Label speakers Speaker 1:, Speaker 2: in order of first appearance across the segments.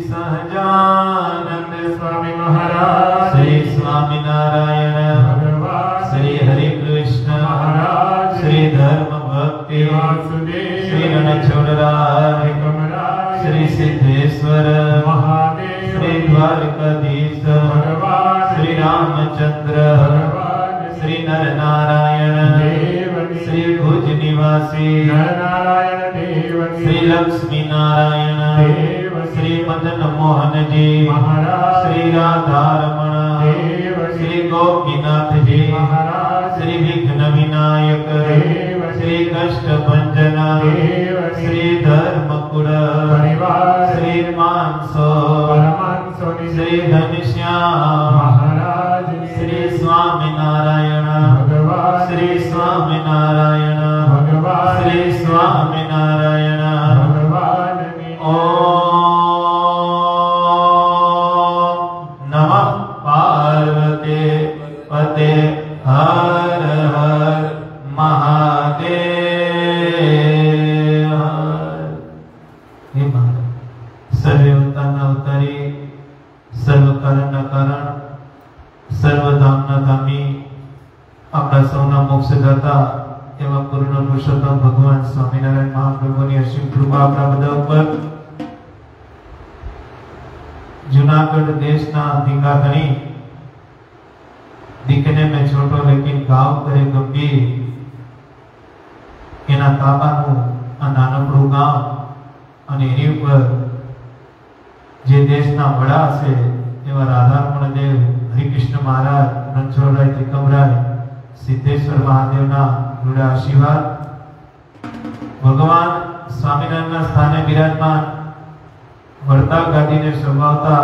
Speaker 1: सहजानंद स्वामी महाराज, श्री स्वामी नारायण भगवान, श्री हरि कृष्ण महाराज, श्री धर्म भक्ति वासुदेव, श्री रणछोड़राय कमराय, श्री सिद्धेश्वर महादेव, श्री द्वारकाधीश भगवान, श्री रामचंद्र भगवान, श्री नर नारायण देव, श्री भुज निवासी नर नारायण देव, श्री लक्ष्मी नारायण देव, श्री मदन मोहन जी महाराज, श्री राधा रमण देव, श्री गोपीनाथ जी महाराज, श्री विघ्न विनायक देव, श्री कष्ट भंजन देव, श्री धर्मकुल परिवार, श्री मानसो परमांसो, श्री घनश्याम महाराज, श्री स्वामी नारायण भगवान, श्री स्वामी नारायण भगवान, श्री स्वामी नारायण भगवान। ओम नमः पार्वती पते हर हर महादेव। हे महाराज, सर्व अवतारना अवतारी, सर्व कारण कारण, सर्व धामना धामी, अपना सौना मोक्षदाता एवं पूर्ण पुरुषोत्तम भगवान स्वामीनारायण महाप्रभुની અસીમ કૃપા આપણા બધા ઉપર। जूनागढ़ देशना धींगाधणी दिखने में छोटो लेकिन गांव करे गंभीर एना ताबानु आ नानकड़ू गांव अने एनी उपर जे देशना वड़ा छे एवा राधारमण देव, हरिकृष्ण महाराज, रणछोड़राय त्रिकमराय, सिद्धेश्वर महादेवना रूड़ा आशीर्वाद। भगवान स्वामीनारायण स्थाने विराजमान वड़ताल गादी ने शोभावता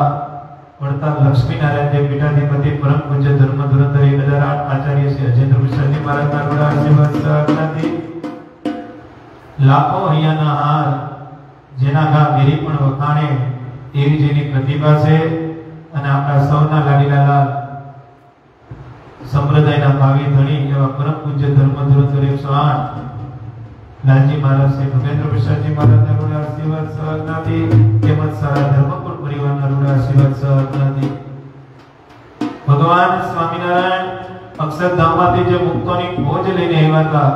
Speaker 1: वड़ताल लक्ष्मी नारायण देव पीठाधिपति परम पूज्य धर्म धुरंधर 1008 आचार्य श्री अजेंद्र विशालजी महाराज ना रूड़ा आशीर्वाद साधनाथी लाखों हૈયાના હાર જેના ઘા વીરી પણ વખાણે એવી જેની પ્રતિભા છે અને આપણા સૌના લાડીલાલા સંપ્રદાયના ભાવી ધણી એવા પરમ પૂજ્ય ધર્મ ધુરંધર 108 लालजी महाराज से भूपेंद्र प्रसाद जी महाराज ने रूड़ा आशीर्वाद सहजनाथी તેમજ સારા ધર્મકુળ પરિવારના રૂડા આશીર્વાદ सहजनाथी। भगवान स्वामीनारायण अक्षरधामમાંથી જે મુક્તોની ભોજ લઈને આવ્યા હતા,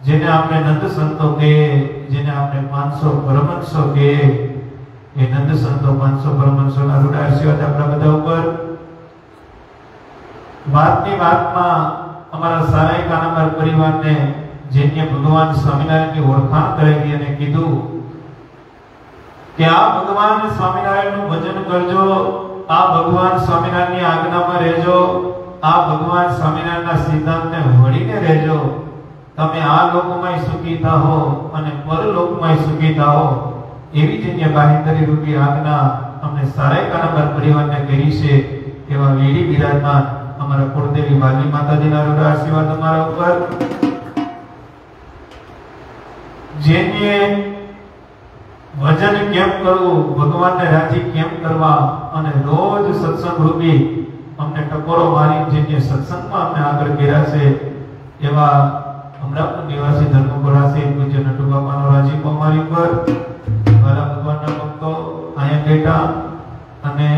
Speaker 1: જેને આપણે નંદ સંતો કહે, જેને આપણે 500 પરમહંસો કહે, એ નંદ સંતો 500 પરમહંસોના રૂડા આશીર્વાદ આપણા બધા ઉપર। વાતની વાતમાં અમારા સારાઈ કાનામાર પરિવારને જેને ભગવાન સ્વામિનારાયણની ઓળખાણ કરાવી અને કીધું કે આ ભગવાન સ્વામિનારાયણનું ભજન કરજો, આ ભગવાન સ્વામિનારાયણની આજ્ઞામાં રહેજો, આ ભગવાન સ્વામિનારાયણના સિદ્ધાંતને વળીને રહેજો, તમે આ લોકમાં સુખી થાઓ અને પરલોકમાં સુખી થાઓ, એવી જેને બાહેંધરી રૂપી આજ્ઞા અમને સારાઈ કાનામાર પરિવારને કરી છે। એવા વેડી બિરાજમાન અમારા કુળદેવી વાલી માતાજીના રૂડા આશીર્વાદ અમારા ઉપર। જેને ભજન કેમ કરવું, ભગવાનને રાજી કેમ કરવા અને રોજ સત્સંગ રૂપી અમને ટકોરો મારી જેને સત્સંગમાં અમને આગળ કર્યા છે એવા અમરાપુર નિવાસી ધર્મપુરાસી પૂજ્ય નટુ બાપાનો રાજીપો અમારી ઉપર। મારા ભગવાનના ભક્તો અહીંયા બેઠા અને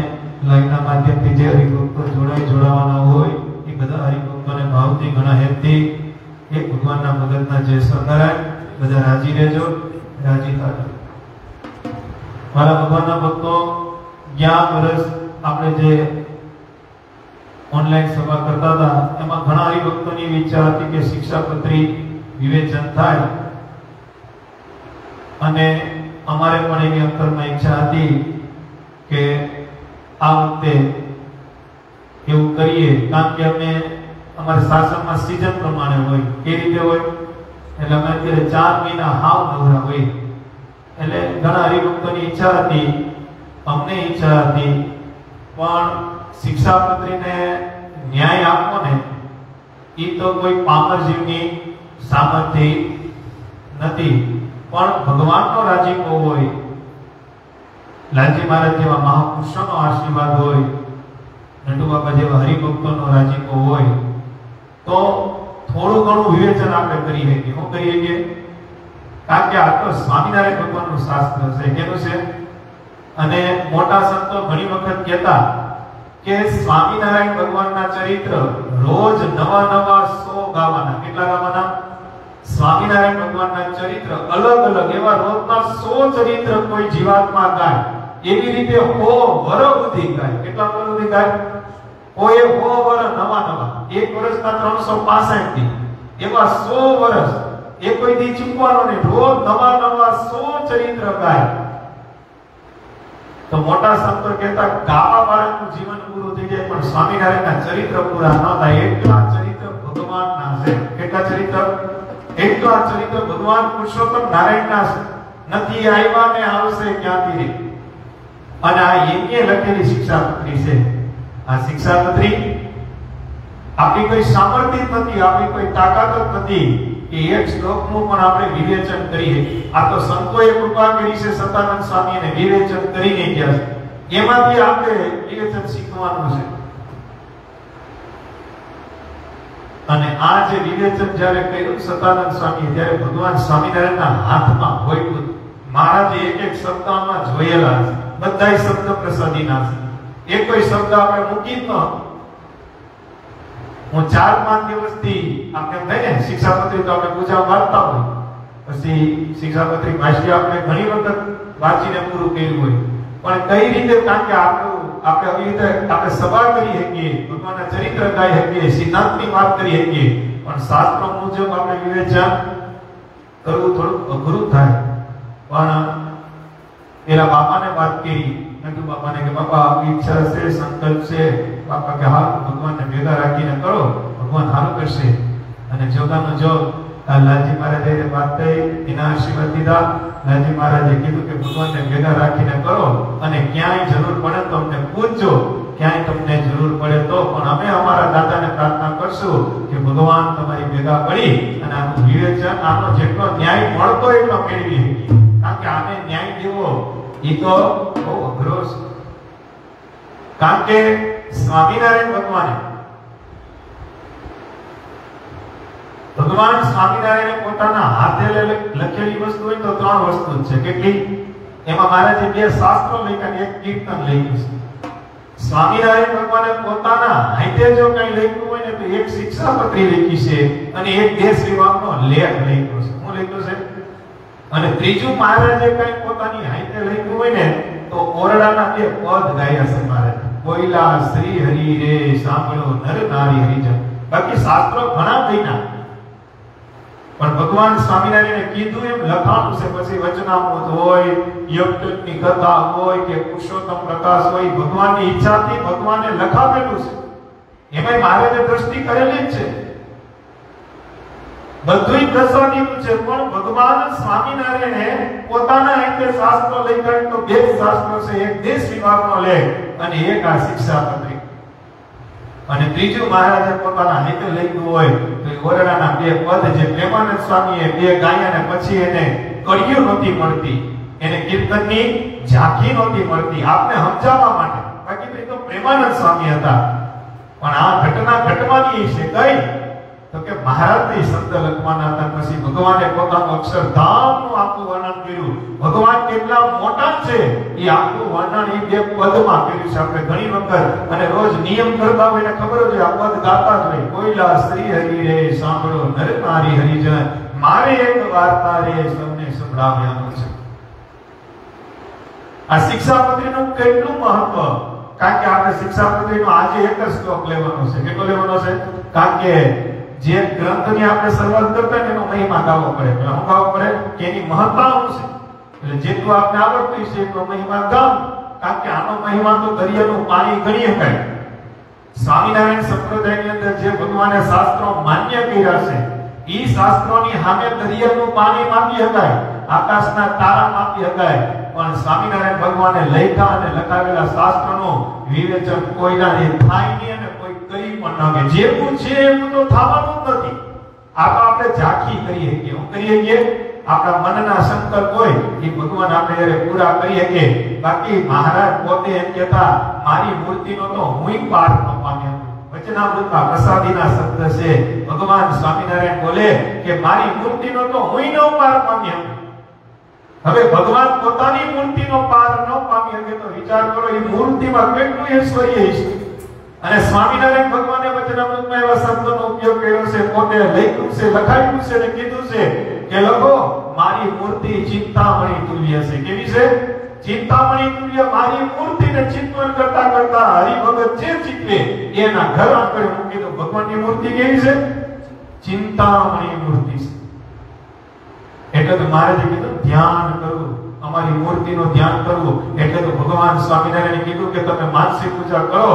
Speaker 1: લાઈવના માધ્યમથી જે હરિભક્તો જોડાવાના હોય એ બધા હરિભક્તોને ભાવથી ઘણા હેતથી એ ભગવાનના ભગતના જય સ્વામિનારાયણ બધા રાજી રહેજો, રાજી થાજો। મારા ભગવાનના ભક્તો 11 વર્ષ આપણે જે ઓનલાઈન સભા કરતા હતા એમાં ઘણા હરિભક્તોની ઈચ્છા હતી કે શિક્ષાપત્રી વિવેચન થાય અને અમારે પણ એની અંતરમાં ઈચ્છા હતી કે આ વખતે એવું કરીએ, કારણ કે અમે અમારા શાસનમાં સીઝન પ્રમાણે હોય એ રીતે હોય એટલે અમે અત્યારે 4 મહિના હાવ નવરા હોય એટલે ઘણા હરિભક્તોની ઈચ્છા હતી, અમને ઈચ્છા હતી, પણ શિક્ષાપત્રીને ન્યાય આપવો ને એ તો કોઈ પામર જીવની સામર્થ્ય નથી, પણ ભગવાનનો રાજીપો હોય, લાલજી महाराज જેવા મહાપુરુષોનો આશીર્વાદ હોય, નટુ બાપા જેવા હરિભક્તોનો રાજીપો હોય તો થોડું ઘણું વિવેચન આપણે કરી શકીએ। શું કરી શકીએ? કારણ કે આ તો સ્વામિનારાયણ ભગવાનનું શાસ્ત્ર છે, કેનું છે? અને મોટા સંતો ઘણી વખત કહેતા કે સ્વામિનારાયણ ભગવાનના ચરિત્ર રોજ નવા નવા 100 ગાવાના. કેટલા ગાવાના? સ્વામિનારાયણ ભગવાનના ચરિત્ર અલગ અલગ એવા રોજના 100 ચરિત્ર કોઈ જીવાત્મા ગાય. એવી રીતે 100 વર્ષ સુધી ગાય. કેટલા વર્ષ સુધી ગાય? કોઈ 100 વર્ષ નવા નવા. એક વર્ષના 365 દી. એવા 100 વર્ષ એ કોઈ દી ચૂકવાનો નહીં. રોજ નવા નવા 100 ચરિત્ર ગાય. તો મોટા સંતો કહેતા ગાવા વાળાનું જીવન પૂરું થઈ જાય પણ સ્વામિનારાયણના ચરિત્ર પૂરા ન થાય. એટલા ચરિત્ર ભગવાનના છે. કેટલા ચરિત્ર? એટલા ચરિત્ર ભગવાન પુરુષોત્તમ નારાયણના છે. નથી આવ્યા ને આવશે ક્યાંથી રે. અને આ એકે લખેલી શિક્ષાપત્રી છે. આ શિક્ષાપત્રી આપણી કોઈ સામર્થ્ય નથી, આપણી કોઈ તાકાત નથી કે એક શ્લોકનું પણ આપણે વિવેચન કરીએ. આ તો સંતોએ કૃપા કરી છે, સતાનંદ સ્વામીને વિવેચન કરીને ગયા છે. એમાંથી આપણે વિવેચન શીખવાનું છે. અને આ જે વિવેચન જ્યારે કર્યું સતાનંદ સ્વામી, ત્યારે ભગવાન સ્વામિનારાયણના હાથમાં હોય. મહારાજે એક એક શબ્દમાં જોયેલા છે. બધાય શબ્દ પ્રસાદીના છે. એક કોઈ શબ્દ આપણે મૂકી ન. હું 4-5 દિવસથી આપણે કહીએ ને શિક્ષાપત્રી તો આપણે પૂજા વાંચતા હોય, પછી શિક્ષાપત્રી ભાષ્ય આપણે ઘણી વખત વાંચીને પૂરું કર્યું હોય, પણ કઈ રીતે? કારણ કે આપણે આવી રીતે આપણે સભા કરી શકીએ, ભગવાનના ચરિત્ર ગાઈ શકીએ, સિદ્ધાંતની વાત કરી શકીએ, પણ શાસ્ત્રો મુજબ આપણે વિવેચન કરવું થોડું અઘરું થાય. પણ પેલા બાપાને વાત કરી, નટુ બાપાને કે બાપા આવી ઈચ્છા છે, સંકલ્પ છે. બાપા કે હા ભગવાનને ભેગા રાખીને કરો, ભગવાન સારું કરશે. અને જોગાનો જો લાલજી મહારાજે વાત થઈ, એના આશીર્વાદ દીધા. લાલજી મહારાજે કીધું કે ભગવાનને ભેગા રાખીને કરો અને ક્યાંય જરૂર પડે તો અમને પૂછજો, ક્યાંય તમને જરૂર પડે તો. પણ અમે અમારા દાદાને પ્રાર્થના કરશું કે ભગવાન તમારી ભેગા પડી અને આનું વિવેચન, આનો જેટલો ન્યાય મળતો એટલો મેળવી શકીએ. કારણ કે આને ન્યાય દેવો એ તો બહુ અઘરો છે. કારણ કે સ્વામિનારાયણ ભગવાન સ્વામિનારાયણે પોતાના હાથે લખેલી વસ્તુ હોય તો 3 વસ્તુ છે. કેટલી? એમાં મહારાજે 2 શાસ્ત્રો લખ્યા, એક કીર્તન લખ્યું છે. સ્વામિનારાયણ ભગવાને પોતાના હાથે જો કંઈ લખ્યું હોય ને તો એક શિક્ષાપત્રી લખી છે અને એક દેશ વિભાગનો લેખ લખ્યો છે. શું લખ્યું છે? અને ત્રીજું મહારાજે કંઈ પોતાની હાથે લખ્યું હોય ને તો ઓરડાના 2 પદ ગાયા છે મહારાજે. કોઈલા શ્રી હરિ રે સાંભળો નર નારી હરિજન. બાકી શાસ્ત્રો ઘણા કઈના, પણ ભગવાન સ્વામિનારાયણે કીધું એમ લખાણું છે. પછી વચનામૃત હોય, યોગની કથા હોય કે પુરુષોત્તમ પ્રકાશ હોય, ભગવાનની ઈચ્છાથી ભગવાને લખાવેલું છે. એમાં મહારાજે દ્રષ્ટિ કરેલી જ છે. બધુંય પ્રસાદીનું છે. પણ ભગવાન સ્વામિનારાયણે પોતાના એક શાસ્ત્રો લખ્યા તો 2 શાસ્ત્રો છે, એક દેશ વિભાગનો લેખ અને એક આ શિક્ષાપત્રી. અને ત્રીજું મહારાજે પોતાના હાથે લખ્યું હોય તો ઓરડાના 2 પદ જે પ્રેમાનંદ સ્વામીએ 2 ગાયા ને પછી એને કડીઓ નહોતી મળતી, એને કીર્તનની ઝાંખી નહોતી મળતી આપને સમજાવવા માટે. બાકી તો પ્રેમાનંદ સ્વામી હતા. પણ આ ઘટના ઘટવાની છે કઈ? તો કે મહારાજની શબ્દ લખવાના હતા. પછી ભગવાને પોતાનું અક્ષરધામનું આખું વર્ણન કર્યું. ભગવાન કેટલા મોટા છે એ આખું વર્ણન એ 2 પદમાં કર્યું છે. આપણે ઘણી વખત અને રોજ નિયમ કરતા હોય ને ખબર હોય આ પદ ગાતા જ હોય. કોઈલા શ્રી હરિ રે સાંભળો નર નારી હરિજન, મારે એક વાર્તા રે સૌને સંભળાવ્યાનું છે. આ શિક્ષાપત્રીનું કેટલું મહત્વ! કારણ કે આપણે શિક્ષાપત્રીનો આજે એક જ શ્લોક લેવાનો છે. કેટલો લેવાનો છે? કારણ કે જે ગ્રંથની આપણે શરૂઆત કરતા ને એનો મહિમા ગાવો પડે. એટલે શું ગાવો પડે કે એની મહત્તા શું છે? એટલે જેટલું આપણે આવડતું છે એટલો મહિમા ગાવ. કારણ કે આનો મહિમા તો દરિયાનું પાણી ગણી શકાય. સ્વામિનારાયણ સંપ્રદાયની અંદર જે ભગવાને શાસ્ત્રો માન્ય કર્યા છે એ શાસ્ત્રોની સામે દરિયાનું પાણી માપી શકાય, આકાશના તારા માપી શકાય. પણ સ્વામિનારાયણ ભગવાને લખ્યા અને લખાવેલા શાસ્ત્રનું વિવેચન કોઈના થાય નહીં અને કોઈ કરી પણ ન કે. જેવું છે એવું તો થવાનું જ નથી. આ તો આપણે ઝાંખી કરીએ કે હું કરીએ કે આપણા મનના સંકલ્પ હોય એ ભગવાન આપણે પૂરા કરીએ કે. બાકી મહારાજ પોતે એમ કહેતા મારી મૂર્તિનો તો હુંય પાઠ ન પામ્યો. વચનામૃતમાં પ્રસાદીના શબ્દ છે. ભગવાન સ્વામિનારાયણ બોલે કે મારી મૂર્તિનો તો હુંય ન પાર પામ્યો. હવે ભગવાન પોતાની મૂર્તિનો પાર ન પામી શકે તો વિચાર કરો એ મૂર્તિમાં કેટલું ઐશ્વર્ય છે. અને સ્વામિનારાયણ ભગવાને વચનામૃતમાં એવા શબ્દોનો ઉપયોગ કર્યો છે, પોતે લખ્યું છે, લખાયું છે અને કીધું છે કે લખો મારી મૂર્તિ ચિંતામણી તુલ્ય છે. કેવી છે? ચિંતામણી તુલ્ય. મારી મૂર્તિને ચિંતન કરતા કરતા હરિભગત જે ચિંતે એના ઘર આંગણે મૂકી દો. ભગવાનની મૂર્તિ કેવી છે? ચિંતામણી મૂર્તિ છે. એટલે તો મહારાજે કીધું ધ્યાન કરવું, અમારી મૂર્તિનું ધ્યાન કરવું. એટલે તો ભગવાન સ્વામિનારાયણે કીધું કે તમે માનસિક પૂજા કરો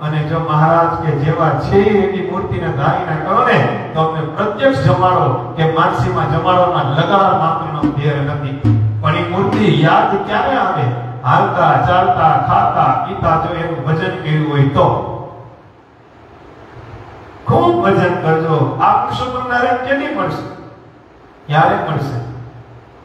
Speaker 1: અને જો મહારાજ કે જેવા છે એની મૂર્તિને ધારીને કરો ને તો અમને પ્રત્યક્ષ જમાડો કે માનસીમાં જમાડોમાં લગાડ માત્રનો ફેર નથી. પણ એ મૂર્તિ યાદ ક્યારે આવે? હાલતા ચાલતા ખાતા પીતા જો એનું ભજન કર્યું હોય તો. ખૂબ ભજન કરજો. આ પુરુષોત્તમ નારાયણ કેની મળશે? ક્યારે મળશે?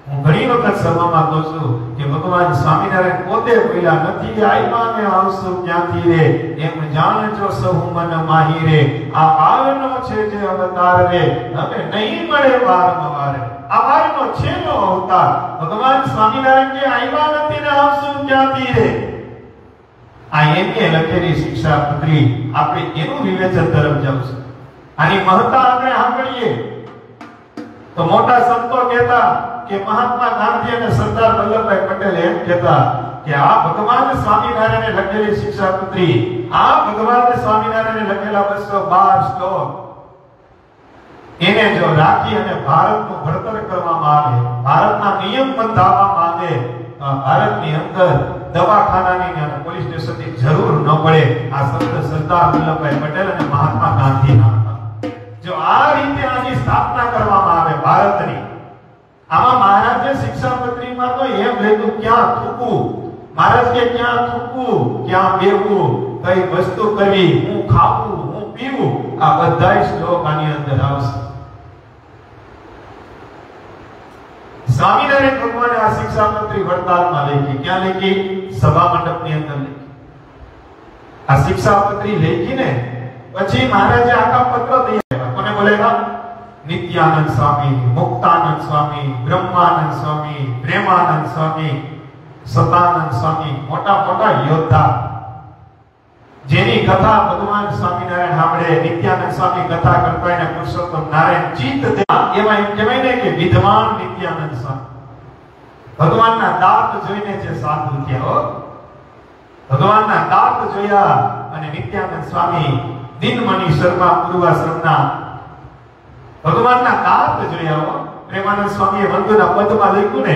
Speaker 1: હું ઘણી વખત સભામાં કહું છું કે ભગવાન સ્વામિનારાયણ પોતે બોલ્યા નથી આઈમાં ને આવશું ક્યાંથી રે, એમ જાણજો સહુ મન માહી રે. આ આવનો છે જે અવતાર રે, હવે નહીં મળે વારંવાર. આ વારનો છેલ્લો અવતાર ભગવાન સ્વામિનારાયણ કે આઈમાં નથી ને આવશું ક્યાંથી રે. આ એમને લખેલી શિક્ષાપત્રી. આપણે એનું વિવેચન તરફ જવું છે. આની મહત્તા આપણે સાંભળીએ તો મોટા સંતો કહેતા કે મહાત્મા ગાંધી અને સરદાર વલ્લભભાઈ પટેલ એમ કહેતા કે આ ભગવાન સ્વામિનારાયણે લખેલી શિક્ષાપત્રી, આ ભગવાન સ્વામિનારાયણે લખેલા 212 શ્લોક એને જો રાખી અને ભારતનું ઘડતર કરવામાં આવે, ભારતના નિયમ બંધાવવામાં આવે તો ભારતની અંદર દવાખાનાની અને પોલીસ સ્ટેશનની જરૂર ન પડે. આ શબ્દ સરદાર વલ્લભભાઈ પટેલ અને મહાત્મા ગાંધીના હતા. જો આ રીતે આની સ્થાપના કરવામાં આવે ભારતની, આમાં મહારાજે શિક્ષાપત્રીમાં તો એમ લખ્યું ક્યાં થૂકવું. મહારાજ કે ક્યાં થૂકવું, ક્યાં બેહવું, કઈ વસ્તુ કરવી, હું ખાવું, હું પીવું, આ બધાય શ્લોક આની અંદર આવશે. સ્વામિનારાયણ ભગવાને આ શિક્ષાપત્રી વડતાલમાં લખી. ક્યાં લખી? સભા મંડપની અંદર લખી. આ શિક્ષાપત્રી લખીને પછી મહારાજે આખા પત્ર તૈયાર કોને બોલાવ્યા? નિત્યાનંદ સ્વામી, મુક્તાનંદ સ્વામી, બ્રહ્માનંદ સ્વામી, પ્રેમાનંદ સ્વામી, સતાનંદ સ્વામી, મોટા મોટા યોદ્ધા જેની કથા ભગવાન સ્વામિનારાયણ સાંભળે. નિત્યાનંદ સ્વામી કથા કરતા એને પુરુષોત્તમ નારાયણ ચિત્ત એમાં એમ કહેવાય ને કે વિદ્વાન નિત્યાનંદ સ્વામી. ભગવાનના દાંત જોઈને જે સાધુ થયા, ભગવાનના દાંત જોયા અને નિત્યાનંદ સ્વામી દિનમણી શર્મા પૂર્વાશ્રમના ભગવાનના દાંત જોયા. પ્રેમાનંદ સ્વામીએ વંદુના પદમાં લખ્યું ને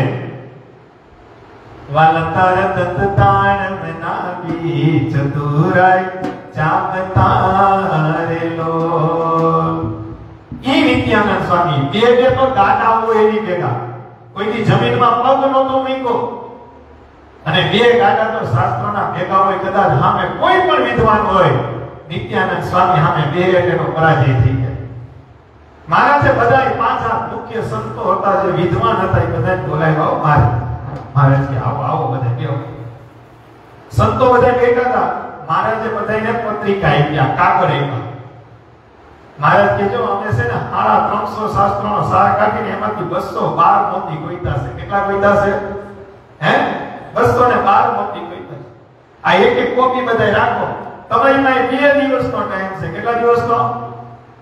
Speaker 1: વાલતાર દત્તાણ નાગી ચતુરાય ચાંગતારેલો. ઈ નિત્યાનંદ સ્વામી બે તો ગાડા હોય એની ભેગા કોઈની જમીનમાં પગ નહોતો મૂક્યો અને બે ગાડા તો શાસ્ત્રોના ભેગા હોય. કદાચ સામે કોઈ પણ વિદ્વાન હોય, નિત્યાનંદ સ્વામી સામે બે એનો પરાજય થઈ ગયા. મહારાજે બધાય પાછા મુખ્ય સંતો હતા જે વિદ્વાન હતા એ બધાને બોલાવ્યા. મહારાજ કે આવો આવો બધા બેહો. સંતો બધા બેઠા હતા. મહારાજે બધાને પત્રિકા આપ્યા, કાગળ આપ્યા. મહારાજ કે જો અમે છે ને 350 શાસ્ત્રોનો સાર કાઢીને એમાંથી 212 મોતી ગોઈતા છે. કેટલા ગોઈતા છે? હે 212 મોતી ગોઈતા છે. આ એક એક કોપી બધાય રાખો. તમારીમાં 2 દિવસનો ટાઈમ છે. કેટલા દિવસનો?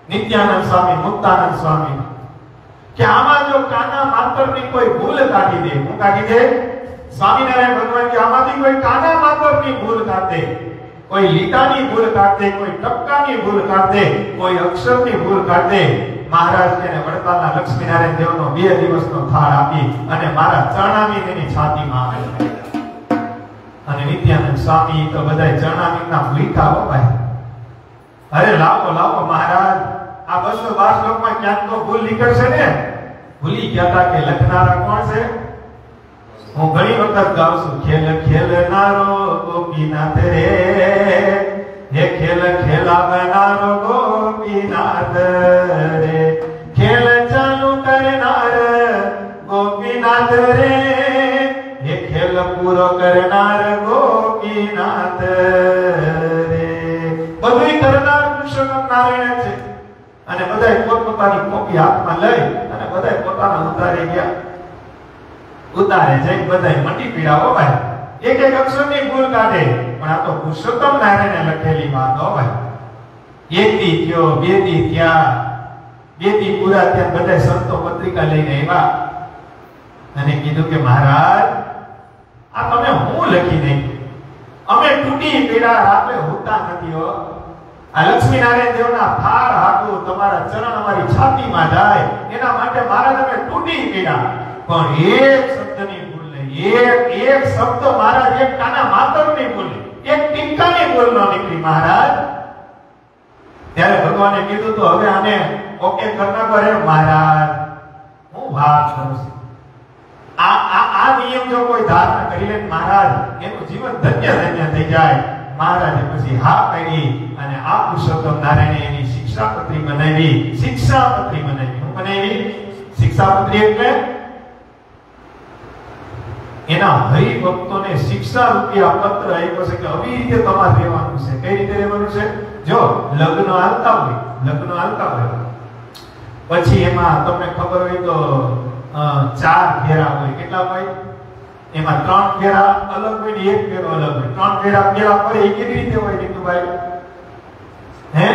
Speaker 1: નિત્યાનંદ સ્વામી, મુક્તાનંદ સ્વામી કે આમાં જો કાના માતરની કોઈ ભૂલ કાઢી દે, હું કાઢી દે? સ્વામિનારાયણ ભગવાન કે આમાંથી કોઈ કાના માતરની ભૂલ કાઢે, કોઈ લીટાની ભૂલ કાઢે, કોઈ ટપકાની ભૂલ કાઢે, કોઈ અક્ષરની ભૂલ કાઢે, મહારાજ તેને વડતાલના લક્ષ્મીનારાયણ દેવનો 2 દિવસનો થાળ આપી અને મારા ચરણામી એની છાતીમાં આવે. અને નિત્યાનંદ સ્વામી તો બધાય ચરણામીના ભૂખા હો ભાઈ. અરે લાવો લાવો મહારાજ, આ 212 શ્લોકમાં ક્યાંક તો ભૂલ નીકળશે ને. ભૂલી ગયા હતા કે લખનારા કોણ છે? હું ઘણી વખત ગાઉં છું, ખેલ ખેલનારો ગોપીનાથ રે, હે ખેલ ખેલાવનારો ગોપીનાથ રે, ખેલ ચાલુ કરનાર ગોપીનાથ રે, હે ખેલ પૂરો કરનાર ગોપીનાથ રે. બધું કરનાર પુરુષોત્તમ નારાયણ છે. અને બધાય પોતપોતાની કોપી હાથમાં લઈ અને બધાય પોતાના ઉતારી ગયા. ઉતારે જઈને બધાય મંડી પીડાવો ભાઈ, એક એક અક્ષરની ભૂલ કાઢે, પણ આ તો પુરુષોત્તમ નારાયણે લખેલી વાત હો ભાઈ. એકથી થયો, બેથી થયા, બેથી પૂરા થયા, બધા સંતો પત્રિકા લઈને આવ્યા અને કીધું કે મહારાજ આ તમે હું લખી નાખ્યું, અમે તૂટી પીડા રાત્રે હોતા નથી હો. આ લક્ષ્મી નારાયણ દેવના થાળ હાકું તમારા ચરણ અમારી છાતીમાં જાય એના માટે મહારાજ અમે તૂટી પીડા, પણ એક શબ્દની ભૂલ નહીં, એક શબ્દ મહારાજ એક કાના માતરની ભૂલ, એક ટીકાની ભૂલ ન નીકળી મહારાજ. ત્યારે ભગવાને કીધું તો હવે આને ઓકે કરના કરે મહારાજ, હું વાત કરું છું. આ નિયમ જો કોઈ ધારણ કરી લે મહારાજ એનું જીવન ધન્ય ધન્ય થઈ જાય. મહારાજે પછી હા કરી અને આ પુરુષોત્તમ નારાયણે એની શિક્ષાપત્રી બનાવી. શિક્ષાપત્રી બનાવી, શું બનાવી? શિક્ષાપત્રી એટલે એના હરિભક્તોને શિક્ષા રૂપિયા પત્ર આપ્યો છે કે આવી રીતે તમારે રહેવાનું છે. કઈ રીતે રહેવાનું છે? જો લગ્ન હાલતા હોય પછી એમાં તમને ખબર હોય તો 4 ફેરા હોય. કેટલા હોય? એમાં 3 ફેરા અલગ હોય ને 1 ફેરો અલગ હોય. 3 ફેરા પેલા પર એ કેવી રીતે હોય નીતુભાઈ? હે,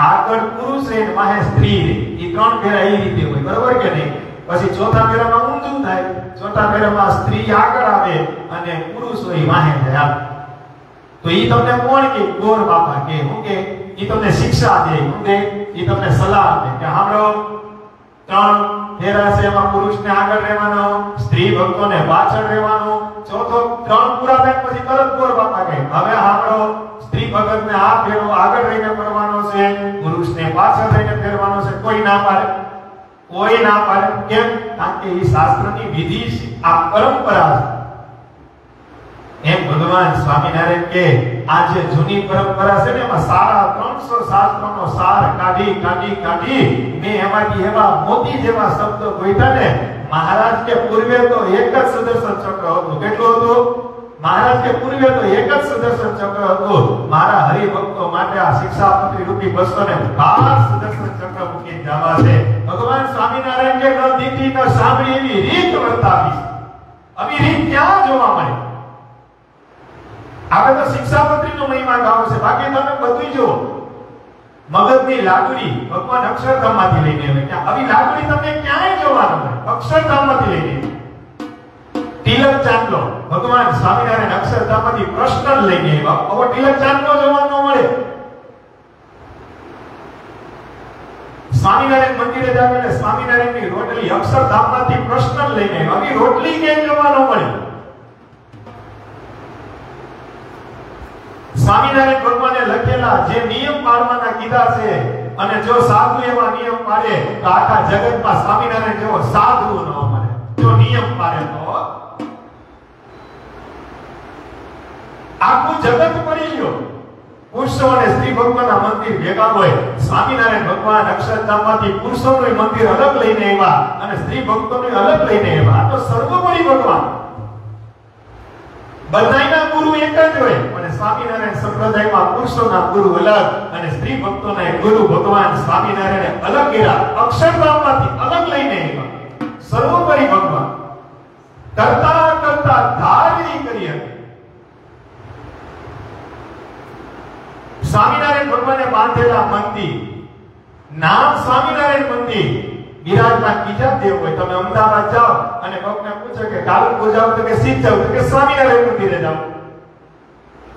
Speaker 1: આગળ પુરુષ રહે ને માહે સ્ત્રી રહે, એ 3 ફેરા એ રીતે હોય, બરોબર કે નહીં? પછી ચોથા ફેરામાં ઊંધું થાય. ચોથા ફેરામાં સ્ત્રી આગળ આવે અને પુરુષ હોય માહે જાય. તો ઈ તમને કોણ કે? ગોર બાપા કે હું કે ઈ તમને શિક્ષા દે, હું કે ઈ તમને સલાહ આપે કે હાંભળો 3 ફેરા છે એમાં પુરુષને આગળ રહેવાનો, સ્ત્રી ભક્તોને પાછળ રહેવાનો. ચોથો 3 પૂરા થાય પછી તરત ગોર બાપા કહે હવે હાંભળો સ્ત્રી ભક્તને આ ફેરો આગળ રહીને કરવાનો છે, પુરુષને પાછળ રહીને ફેરવાનો છે. કોઈ ના પાડે, કોઈ ના પાડે. કેમ? કારણ કે ઈ શાસ્ત્રની વિધિ છે, આ પરંપરા છે. એમ ભગવાન સ્વામિનારાયણ કે આ જે જૂની પરંપરા છે ને એમાં સારા 300 શાસ્ત્રોનો સાર કાઢી મેં એમાંથી એવા મોતી જેવા શબ્દો ગોઠવ્યા ને. મહારાજ કે પૂર્વે તો એક જ સુદર્શન ચક્ર હતું. કેટલું હતું? મહારાજ કે પૂર્વે તો એક જ સુદર્શન ચક્ર હતું. મારા હરિભક્તો માટે આ શિક્ષાપત્રી રૂપી 212 સુદર્શન ચક્ર મૂકી જવા છે. ભગવાન સ્વામિનારાયણ કે ન દીધી ન સાંભળી એવી રીત વર્તાવી. આવી રીત ક્યાં જોવા મળે? આપણે તો શિક્ષાપત્રીનો મહિમા ગાવો છે, બાકી તમે બધું જો મગજની લાગણી ભગવાન અક્ષરધામમાંથી લઈને આવે. કે આવી લાગણી તમને ક્યાંય જોવા ન મળે, અક્ષરધામમાંથી લઈને. તિલક ચાંદલો ભગવાન સ્વામિનારાયણ અક્ષરધામમાંથી પ્રશ્ન લઈને આવ્યા. હવે તિલક ચાંદલો જોવા ન મળે. સ્વામિનારાયણ મંદિરે જાવ એટલે સ્વામિનારાયણની રોટલી અક્ષરધામમાંથી પ્રશ્ન લઈને આવ્યા. આવી રોટલી ક્યાંય જોવા ન મળે. સ્વામિનારાયણ ભગવાને લખેલા જે નિયમ પાળવાના કીધા છે અને જો સાધુ એવા નિયમ પાળે તો આખા જગતમાં સ્વામિનારાયણ જેવો સાધુ ન મળે. જો નિયમ પાળે તો આખું જગત પડી ગયો. પુરુષો અને સ્ત્રી ભક્તોના મંદિર ભેગા હોય. સ્વામિનારાયણ ભગવાન અક્ષરધામમાંથી પુરુષોનું મંદિર અલગ લઈને આવ્યા અને સ્ત્રી ભક્તોનું અલગ લઈને આવ્યા. આ તો સર્વોપરી ભગવાન. બધાયના ગુરુ એક જ હોય, પણ સ્વામિનારાયણ સંપ્રદાયમાં પુરુષોના ગુરુ અલગ અને સ્ત્રી ભક્તોના ગુરુ ભગવાન સ્વામિનારાયણે અલગ કર્યા. અક્ષરધામમાંથી અલગ લઈને આવ્યા. સર્વોપરી ભગવાન કરતા ધારણી કરી હતી. સ્વામિનારાયણ ભગવાને બાંધેલા મંદિર નામ સ્વામિનારાયણ મંદિર. બિરાજમાન બીજા દેવ હોય. તમે અમદાવાદ જાઓ અને કોકને પૂછો કે કાલુપુર જાવ તો કે સીધ જાવ તો કે સ્વામિનારાયણ મંદિરે જાવ.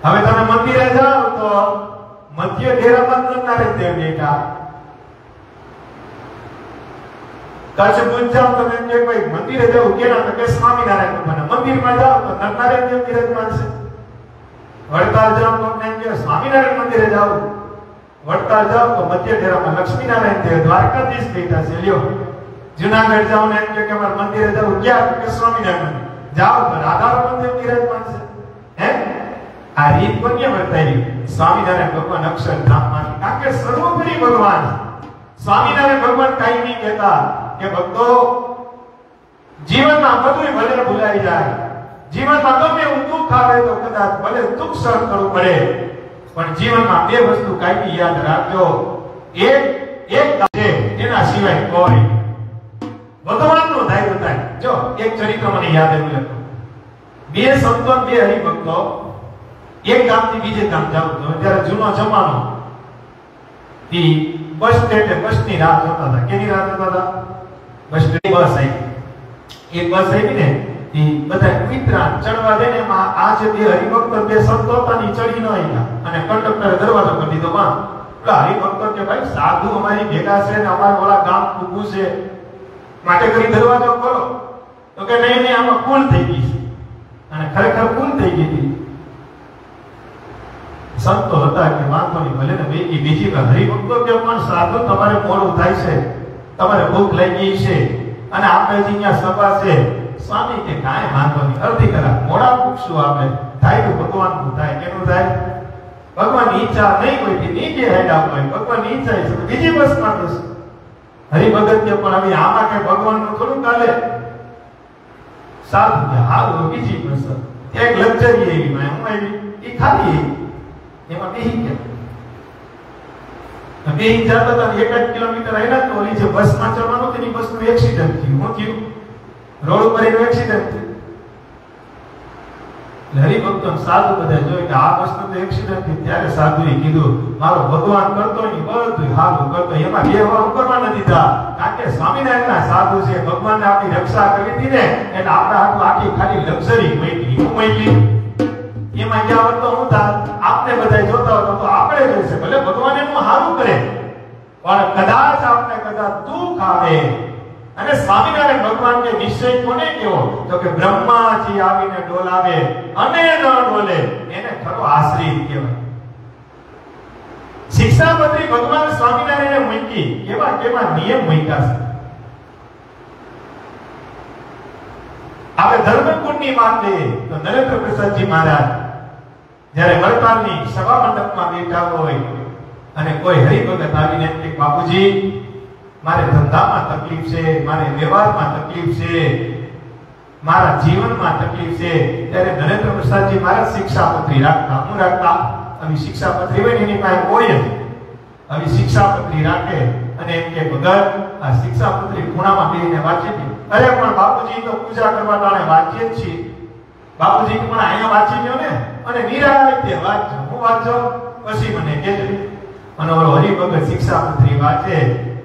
Speaker 1: હવે તમે મંદિરે જાઓ તો મધ્ય ડેરામાં નરનારાયણ દેવ બેઠા. કચ્છ ભુજ જાઓ તો એમ કે ભાઈ મંદિરે જવું કેના તો કે સ્વામિનારાયણ ભગવાન. મંદિરમાં જાઓ તો નરનારાયણ દેવ બિરાજમાન છે. વડતાલ જાઓ તો એમ કે સ્વામિનારાયણ મંદિરે જાઓ. વડતાલ જાઓ તો મધ્ય ડેરામાં લક્ષ્મીનારાયણ દેવ દ્વારકાધીશ બેઠા છે. લ્યો જૂનાગઢ જાઓ ને એમ કે અમારા મંદિરે જાવ ક્યાં કે સ્વામિનારાયણ જાઓ તો રાધારમણ દેવ બિરાજમાન છે. હે આ રીત બન્યા વર્તાઈ સ્વામિનારાયણ ભગવાન અક્ષરધામમાંથી. કારણ કે સર્વોપરી ભગવાન સ્વામિનારાયણ ભગવાન કઈ નહીં કહેતા કે ભક્તો જીવનમાં બધું ભલે ભૂલાઈ જાય, જીવનમાં ગમે એવું દુઃખ આવે તો કદાચ ભલે દુઃખ સહન કરવું પડે, પણ જીવનમાં બે વસ્તુ કાયમી યાદ રાખજો. એક છે એના સિવાય કોઈ ભગવાનનો ધાર્યો થાય. જો એક ચરિત્ર મને યાદ આવ્યું લખો. બે સંતો બે હરિભક્તો એક ગામથી બીજે ગામ જાવ તો ત્યારે જૂનો જમાનો ઈ બસ સ્ટેન્ડે બસની રાહ જોતા હતા. કેની રાહ જોતા હતા? બસ સ્ટેન્ડ બસ આવી. એક બસ આવી ને ઈ બધા મિત્રા ચડવા દે ને એમાં આ જે બે હરિભક્તો બે સંતો હતા ની ચડી ન આવ્યા અને કંડક્ટરે દરવાજો કરી દીધો. માં પેલા હરિભક્તો કે ભાઈ સાધુ અમારી ભેગા છે ને અમાર ઓલા ગામ ઊભું છે માટે કરી દરવાજો ખોલો. તો કે નહીં નહીં આમાં ભૂલ થઈ ગઈ છે. અને ખરેખર ભૂલ થઈ ગઈ હતી. સંતો હતા કે વાંધો નહીં ભલે ને બીજી હરિભક્તો કે પણ સાધુ તમારે મોડું થાય છે, તમારે ભૂખ લાગી છે અને આપણે અહીંયા સભા છે. સ્વામી કે કાંઈ વાંધો નહીં, અડધી કલાક મોડા પૂછશું આપણે થાય તો ભગવાનનું થાય. કેનું થાય? ભગવાનની ઈચ્છા નહીં હોય કે નીચે હેડ આપો, ભગવાનની ઈચ્છા છે બીજી બસમાં જશે. હરિભગત કે પણ હવે આમાં કે ભગવાનનું થોડું ચાલે. સાધુ કે હારું બીજી બસ એક લક્ઝરી એવી માં હું આવી ઈ ખાલી એમાં બેહી ગયા. બેહી જતા હતા 1 કિલોમીટર આવ્યા તો ઓલી જે બસમાં ચડવાનું તેની બસનું એક્સિડન્ટ થયું. શું થયું? રોડ ઉપર એનું એક્સિડન્ટ થયું. હરિભક્તો સાધુ બધા જોઈ કે આ બસનું તો એક્સિડન્ટ થયું. ત્યારે સાધુએ કીધું મારો ભગવાન કરતો નહીં બધું હારું કરતો, એમાં બે વાર કરવા નથી દીધા. કારણ કે સ્વામિનારાયણના સાધુ છે, ભગવાનને આપણી રક્ષા કરી હતી ને એટલે આપણા હાથમાં આખી ખાલી લક્ઝરી મળી. હું મળી એમાં ક્યાં વર્તો હું થાય આપણે બધા જોતા હોય તો આપણે જોઈશે ભલે ભગવાન એનું હારું કરે પણ કદાચ આપણે કદાચ દુઃખ આવે. અને સ્વામિનારાયણ ભગવાન કે નિશ્ચય કોને કેવો? તો કે બ્રહ્માજી આવીને ડોલાવે અને ન ડોલે એને ખરો આશ્રિત કહેવાય. શિક્ષાપત્રી ભગવાન સ્વામિનારાયણે મૂકી કેવા કેવા નિયમ મૂક્યા છે. આપણે ધર્મકુંડની વાત લઈએ તો નરેન્દ્ર પ્રસાદજી મહારાજ જ્યારે વડતાલની સભા મંડપમાં બેઠા હોય અને કોઈ હરિભગત આવીને કે બાપુજી મારે ધંધામાં તકલીફ છે, મારે વ્યવહારમાં તકલીફ છે, મારા જીવનમાં તકલીફ છે, ત્યારે નરેન્દ્ર પ્રસાદજી મહારાજ શિક્ષાપત્રી રાખતા. હું રાખતા આવી શિક્ષાપત્રી હોય એની પાસે હોય આવી શિક્ષાપત્રી રાખે અને એમ કે ભગત આ શિક્ષાપત્રી ખૂણામાં બેસીને વાંચી દે. અરે પણ બાપુજી તો પૂજા કરવા ટાણે વાંચીએ જ છીએ. બાપુજી પણ અહીંયા વાંચી લ્યો ને અને નિરાતે વાંચજો. હું વાંચો પછી મને કહેજો. અને ઓલો હરિભગત શિક્ષાપત્રી વાંચે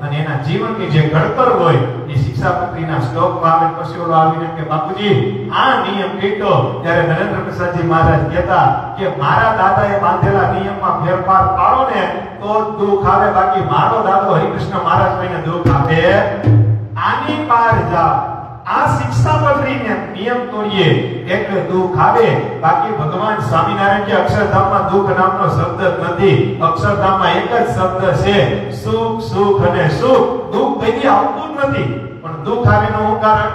Speaker 1: અને એના જીવનની જે ઘડતર હોય એ શિક્ષાપત્રીના શ્લોકમાં આવે. પછી ઓલો આવીને કે બાપુજી આ નિયમ કીધો. ત્યારે નરેન્દ્ર પ્રસાદજી મહારાજ કહેતા કે મારા દાદાએ બાંધેલા નિયમમાં ફેરફાર પાડો ને તો દુઃખ આવે, બાકી મારો દાદો હરિકૃષ્ણ મહારાજ કોઈને દુઃખ આપે આની પાર જા. આ શિક્ષાપત્રીને નિયમ તોડીએ એટલે દુઃખ આવે, બાકી ભગવાન સ્વામિનારાયણ કે અક્ષરધામમાં દુઃખ નામનો શબ્દ નથી. અક્ષરધામમાં એક જ શબ્દ છે સુખ, સુખ અને સુખ. દુઃખ કદી આવતું જ નથી. પણ દુઃખ આવેનું કારણ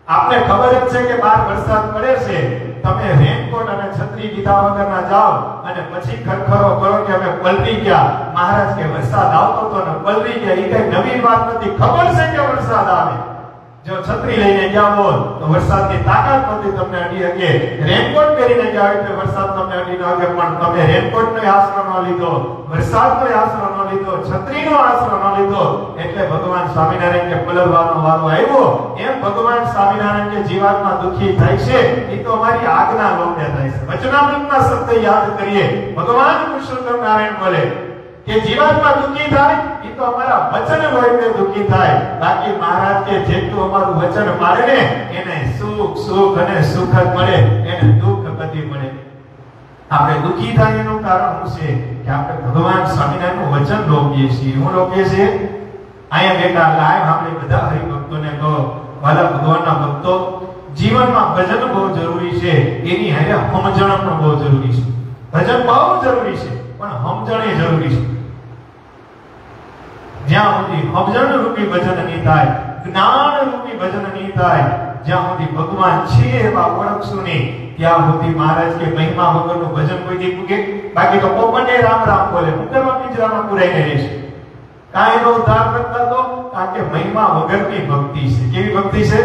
Speaker 1: આપને ખબર જ છે કે બહાર વરસાદ પડે છે, તમે રેનકોટ અને છત્રી લીધા વગરના જાઓ અને પછી ખરખરો કરો કે અમે પલટી ગયા. મહારાજ કે વરસાદ આવતો તો ને પલટી ગયા, એ કઈ નવી વાત નથી. ખબર છે કે વરસાદ આવે. જો છત્રી લઈને ગયા બોલ તો વરસાદની તાકાત નથી તમને અડી શકે. રેનકોટ પહેરીને ગયા એટલે વરસાદ તમને અડી ન શકે. પણ તમે રેનકોટનો આશરો ન લીધો, વરસાદનો આશરો ન લીધો, છત્રીનો આશરો ન લીધો એટલે ભગવાન સ્વામિનારાયણ કે પલળવાનો વારો આવ્યો. એમ ભગવાન સ્વામિનારાયણ કે જીવાત્મા દુખી થાય છે એ તો અમારી આજ્ઞા લોપે થાય છે. વચનામૃતના શબ્દ યાદ કરીએ. ભગવાન પુરુષોત્તમ નારાયણ બોલે કે જીવાત્મા દુખી થાય એ તો અમારા વચન લોહીને દુખી થાય. બાકી મહારાજ કે જેટલું અમારું વચન પાડે ને એને સુખ, સુખ અને સુખ જ મળે, એને દુઃખ કદી મળે. આપણે દુખી થાય એનું કારણ શું છે કે આપણે ભગવાન સ્વામિનારાયણનું વચન રોપીએ છીએ. હું રોપીએ છીએ અહીંયા બેઠા લાઈવ આપણે બધા હરિભક્તોને કહો વાલા ભગવાનના ભક્તો જીવનમાં ભજન બહુ જરૂરી છે, એની હારે સમજણ પણ બહુ જરૂરી છે. ભજન બહુ જરૂરી છે પણ સમજણ એ જરૂરી છે. જ્યાં સુધી સમજણ રૂપી ભજન નહીં થાય, જ્ઞાન રૂપી ભજન નહીં થાય, જ્યાં સુધી ભગવાન છે એવા ઓળખશું નહીં ત્યાં સુધી મહારાજ કે મહિમા વગરનું ભજન કોઈ દી પૂગે. બાકી તો પોપટે રામ રામ બોલે, હું કરવા પિંજરામાં પુરાઈને રહેશે. કાંઈ નો ઉદ્ધાર કરતા તો કારણ કે મહિમા વગરની ભક્તિ છે. કેવી ભક્તિ છે?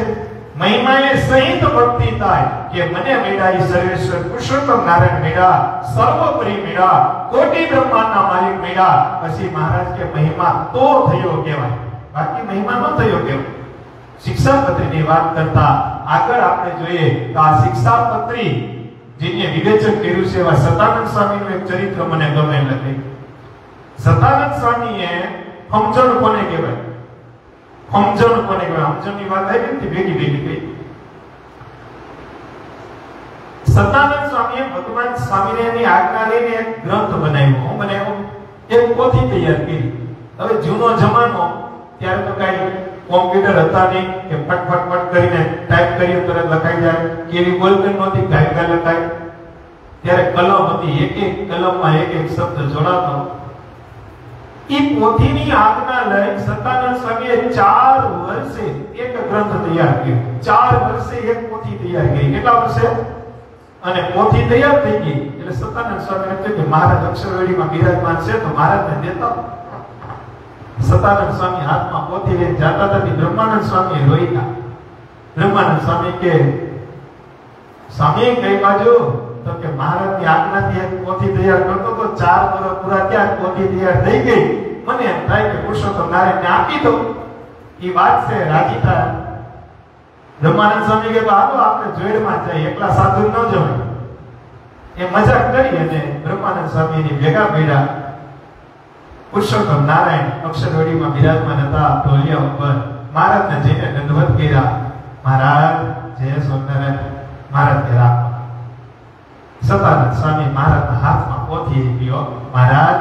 Speaker 1: મહિમા એ સહિત ભક્તિ થાય કે મને મેળા ઈ સર્વેશ્વર પુરુષોત્તમ નારાયણ મેળા, સર્વોપરી મેળા, કોટી બ્રહ્માંડના માલિક મેળા. પછી મહારાજ કે મહિમા તો થયો કહેવાય, બાકી મહિમા ન થયો કહેવાય. શિક્ષાપત્રીની વાત કરતા આગળ આપણે જોઈએ તો આ શિક્ષાપત્રી જેને વિવેચન કર્યું છે એવા સતાનંદ સ્વામીનું એક ચરિત્ર મને ગમે લખે. સતાનંદ સ્વામીએ સમજણ કોને કહેવાય? સમજણ કોને કહેવાય? સમજણની વાત આવી ને ભેગી ગઈ. સતાનંદ સ્વામીએ ભગવાન સ્વામિનારાયણની આજ્ઞા લઈને એક ગ્રંથ બનાવ્યો. બનાવ્યો એક પોથી તૈયાર કરી. હવે જૂનો જમાનો ત્યારે તો કઈ કોમ્પ્યુટર હતા નહીં કે ફટ કરીને ટાઈપ કરીએ તરત લખાઈ જાય. કેવી બોલપેન નહોતી, ગાય લખાય. ત્યારે કલમ હતી, એક કલમમાં એક શબ્દ જોડાતો. ઈ પોથીની આજ્ઞા લઈ સતાનંદ સ્વામીએ 4 વર્ષે એક ગ્રંથ તૈયાર કર્યો. 4 વર્ષે એક પોથી તૈયાર કરી. કેટલા વર્ષે? અને પોથી તૈયાર થઈ ગઈ એટલે સતાનંદ સ્વામીએ કહ્યું કે મહારાજ અક્ષરવેડીમાં બિરાજમાન છે તો મહારાજને દેતા. સતાનંદ સ્વામી હાથમાં પોથી લઈને જાતા હતા. બ્રહ્માનંદ સ્વામી રોઈતા. બ્રહ્માનંદ સ્વામી કે સ્વામી કઈ બાજુ? તો કે મહારાજની આજ્ઞાથી એક પોથી તૈયાર કરતો તો 4 વર્ષ પૂરા થયા, પોથી તૈયાર થઈ ગઈ. મને એમ થાય કે પુરુષોત્તમ નારાયણને આપી દો. એ વાત છે, રાજી થાય. બ્રહ્માનંદ સ્વામી કે હાલો આપણે જોડમાં જઈએ, એકલા સાધુ ન જવાય. એ મજાક કરી અને બ્રહ્માનંદ સ્વામીની ભેગા ભેડા પુરુષોત્તમ નારાયણ અક્ષરવેડીમાં બિરાજમાન હતા. ઢોલિયા ઉપર મહારાજને જઈને દંડવત કર્યા. મહારાજ જય સ્વામિનારાયણ. મહારાજ કે રાખો. સતાનંદ સ્વામી મહારાજના હાથમાં પોથી ગયો. મહારાજ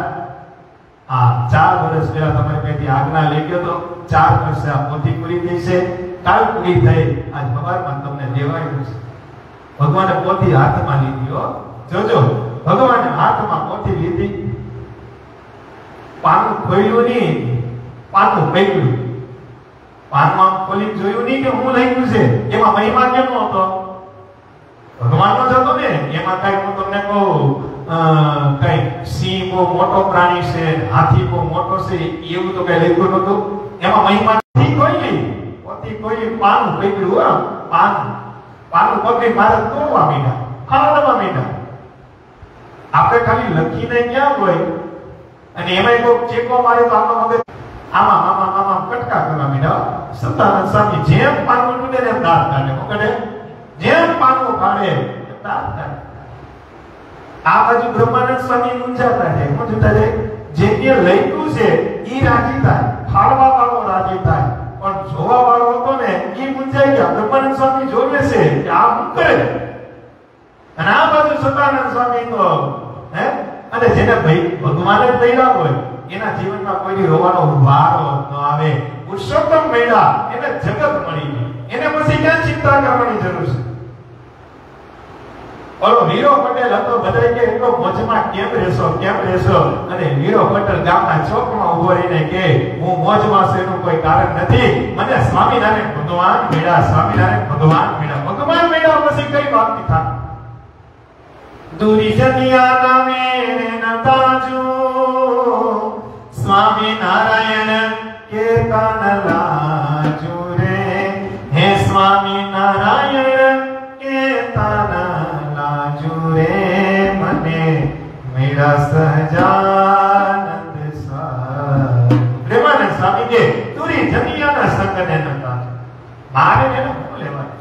Speaker 1: આ 4 વર્ષ પહેલા તમારી પેટી આજ્ઞા લઈ ગયો તો 4 વર્ષે આ પોથી પૂરી થઈ છે. કાલ પૂરી થઈ, આજ સવારમાં તમને દેવાયું છે. ભગવાને પોથી હાથમાં લીધી. જોજો, ભગવાને હાથમાં પોથી લીધી. પાનું ખોલ્યું નહીં, પાનું પકડ્યું. પાનમાં ખોલી જોયું નહીં કે હું લખ્યું છે. એમાં મહિમા કેમ હતો? ભગવાનનો જ હતો ને. એમાં કઈ હું તમને કહું કઈ સિંહ બહુ મોટો પ્રાણી છે, હાથી બહુ મોટો છે, એવું તો કઈ લખ્યું નતું. એમાં મહિમા નથી કોઈ. કોઈ પાનું પકડ્યું. પાનું પકડી મારે તોડવા માંડ્યા, ખાવડવા માંડ્યા. આપણે ખાલી લખીને ક્યાં હોય અને એમાં કોઈ ચેકો મારે તો આપણો મગજ આમાં મામા કટકા કરવા માંડ્યા. સતાનંદ સ્વામી જેમ પાનું તૂટે એમ દાંત કાઢે. પકડે જેમ પાનું ફાડે દાંત કાઢે. આ બાજુ બ્રહ્માનંદ સ્વામી મૂંઝાતા છે. મૂંઝાતા છે. જે લખ્યું છે ઈ રાજી થાય, ફાડવા વાળો રાજી થાય, પણ જોવા વાળો હતો ને ઈ મૂંઝાઈ ગયા. બ્રહ્માનંદ સ્વામી જોવે છે કે આ શું કરે, અને આ બાજુ સતાનંદ સ્વામી તો અને જેને ભગવાને દયા હોય એના જીવનમાં કોઈ રોવાનો વારો ન આવે. પુરુષોત્તમ મળ્યા એને જગત મળી ગઈ. એને પછી ક્યાં ચિંતા કરવાની જરૂર છે? ઓલો વીરો પટેલ હતો. બધાય કે એટલો મોજમાં કેમ રહેશો? અને વીરો પટેલ ગામના ચોકમાં ઉભો રહીને કે હું મોજમાં છું એનું કોઈ કારણ નથી. મને સ્વામિનારાયણ ભગવાન મળ્યા, સ્વામિનારાયણ ભગવાન મળ્યા. ભગવાન મળ્યા પછી કઈ વાત ની થાય? દૂરી જનિયા નામે નતાજુ સ્વામિનારાયણ કે કાન લાજુ રે. હે સ્વામિનારાયણ કે તાન લાજુ રે. મને મેરા સહજાનંદ સ્વામી. પ્રેમાનંદ સ્વામી કે દૂરી જનિયાના સંગને નતા. મારે એને શું લેવાનું?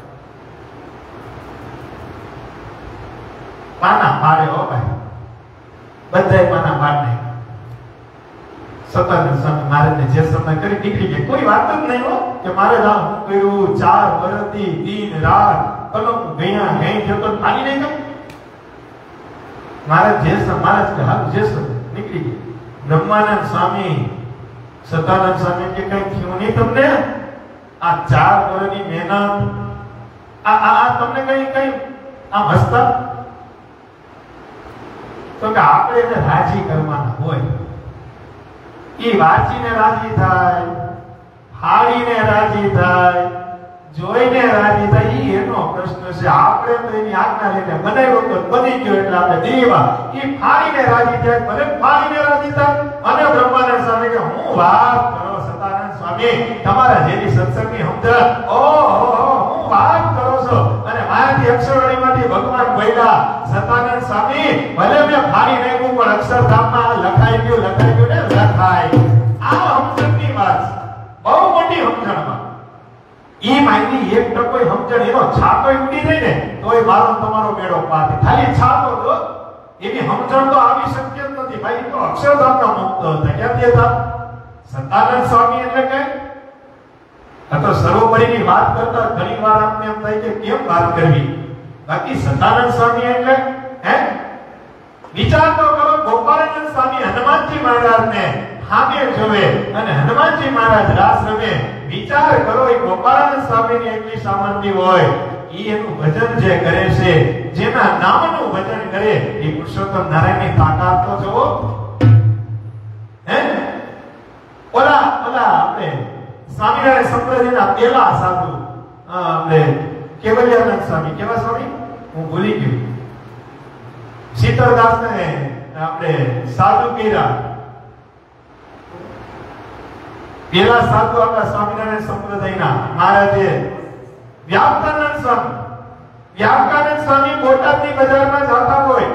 Speaker 1: પાના પાડે હો ભાઈ, બધાય પાના પાડે. સતાનંદ સ્વામી મહારાજને જે સમય કરી નીકળી ગયા. કોઈ વાત જ નહીં હો કે મારે આ હું કર્યું. 4 વર્ષથી દિન રાત કલમ ગયા ગઈ જતો પાણી નહીં ગઈ. મહારાજ જે મહારાજ કે હાલ જે નીકળી ગયા. બ્રહ્માનંદ સ્વામી સતાનંદ સ્વામી કે કઈ થયું નહીં તમને? આ 4 વર્ષની મહેનત આ તમને કઈ આમ હસતા? તો કે આપણે એને રાજી કરવાના હોય. ઈ વાંચીને રાજી થાય, હાળીને રાજી થાય, જોઈને રાજી થાય. ઈ એનો પ્રશ્ન છે. આપણે તો એની આજ્ઞા લઈને બનાવ્યો તો બની ગયો એટલે આપણે દેવા. ઈ ફાળીને રાજી થાય, ભલે ફાળીને રાજી થાય. અને બ્રહ્માનંદ સ્વામી કે હું વાત કરો સતાનંદ સ્વામી, તમારા જેવી સત્સંગની સમજણ. હું વાત કરો છો અને મારાથી અક્ષરવાણીમાંથી ભગવાન બોલ્યા. સતાનંદ સ્વામી ભલે મેં ફાડી નાખ્યું પણ અક્ષરધામમાં લખાઈ ગયું ને લખાય. આ સમજણની વાત બહુ મોટી સમજણમાં. ઈ માહિતી એક ટકો સમજણ એનો છાતો ઉડી જાય ને તોય મારો તમારો મેળો પાર થાય. ખાલી છાતો તો એની સમજણ તો આવી શક્ય જ નથી ભાઈ. તો અક્ષરધામના મુક્ત હતા. ક્યાંથી હતા? સતાનંદ સ્વામી એટલે કે આ તો સર્વોપરીની વાત કરતા ઘણીવાર આપને એમ થાય કે કેમ વાત કરવી. બાકી સતાનંદ સ્વામી એટલે હે વિચાર તો કરો. ગોપાળાનંદ સ્વામી હનુમાનજી મહારાજને સામે જોવે અને હનુમાનજી મહારાજ રાસ રમે. વિચાર કરો એ ગોપાળાનંદ સ્વામીની એટલી સામર્થ્ય હોય ઈ એનું ભજન જે કરે છે, જેના નામનું ભજન કરે એ પુરુષોત્તમ નારાયણની તાકાત તો જોવો. હે ઓલા આપણે સ્વામિનારાયણ સંપ્રદાયના પેલા સાધુ આપણે કેવલ્યાનંદ સ્વામી, કેવા સ્વામી હું ભૂલી ગયો. શીતળદાસને આપણે સાધુ કર્યા. પેલા સાધુ આપણા સ્વામિનારાયણ સંપ્રદાયના મહારાજે વ્યાપકાનંદ સ્વામી બોટાદની બજારમાં જતા હોય,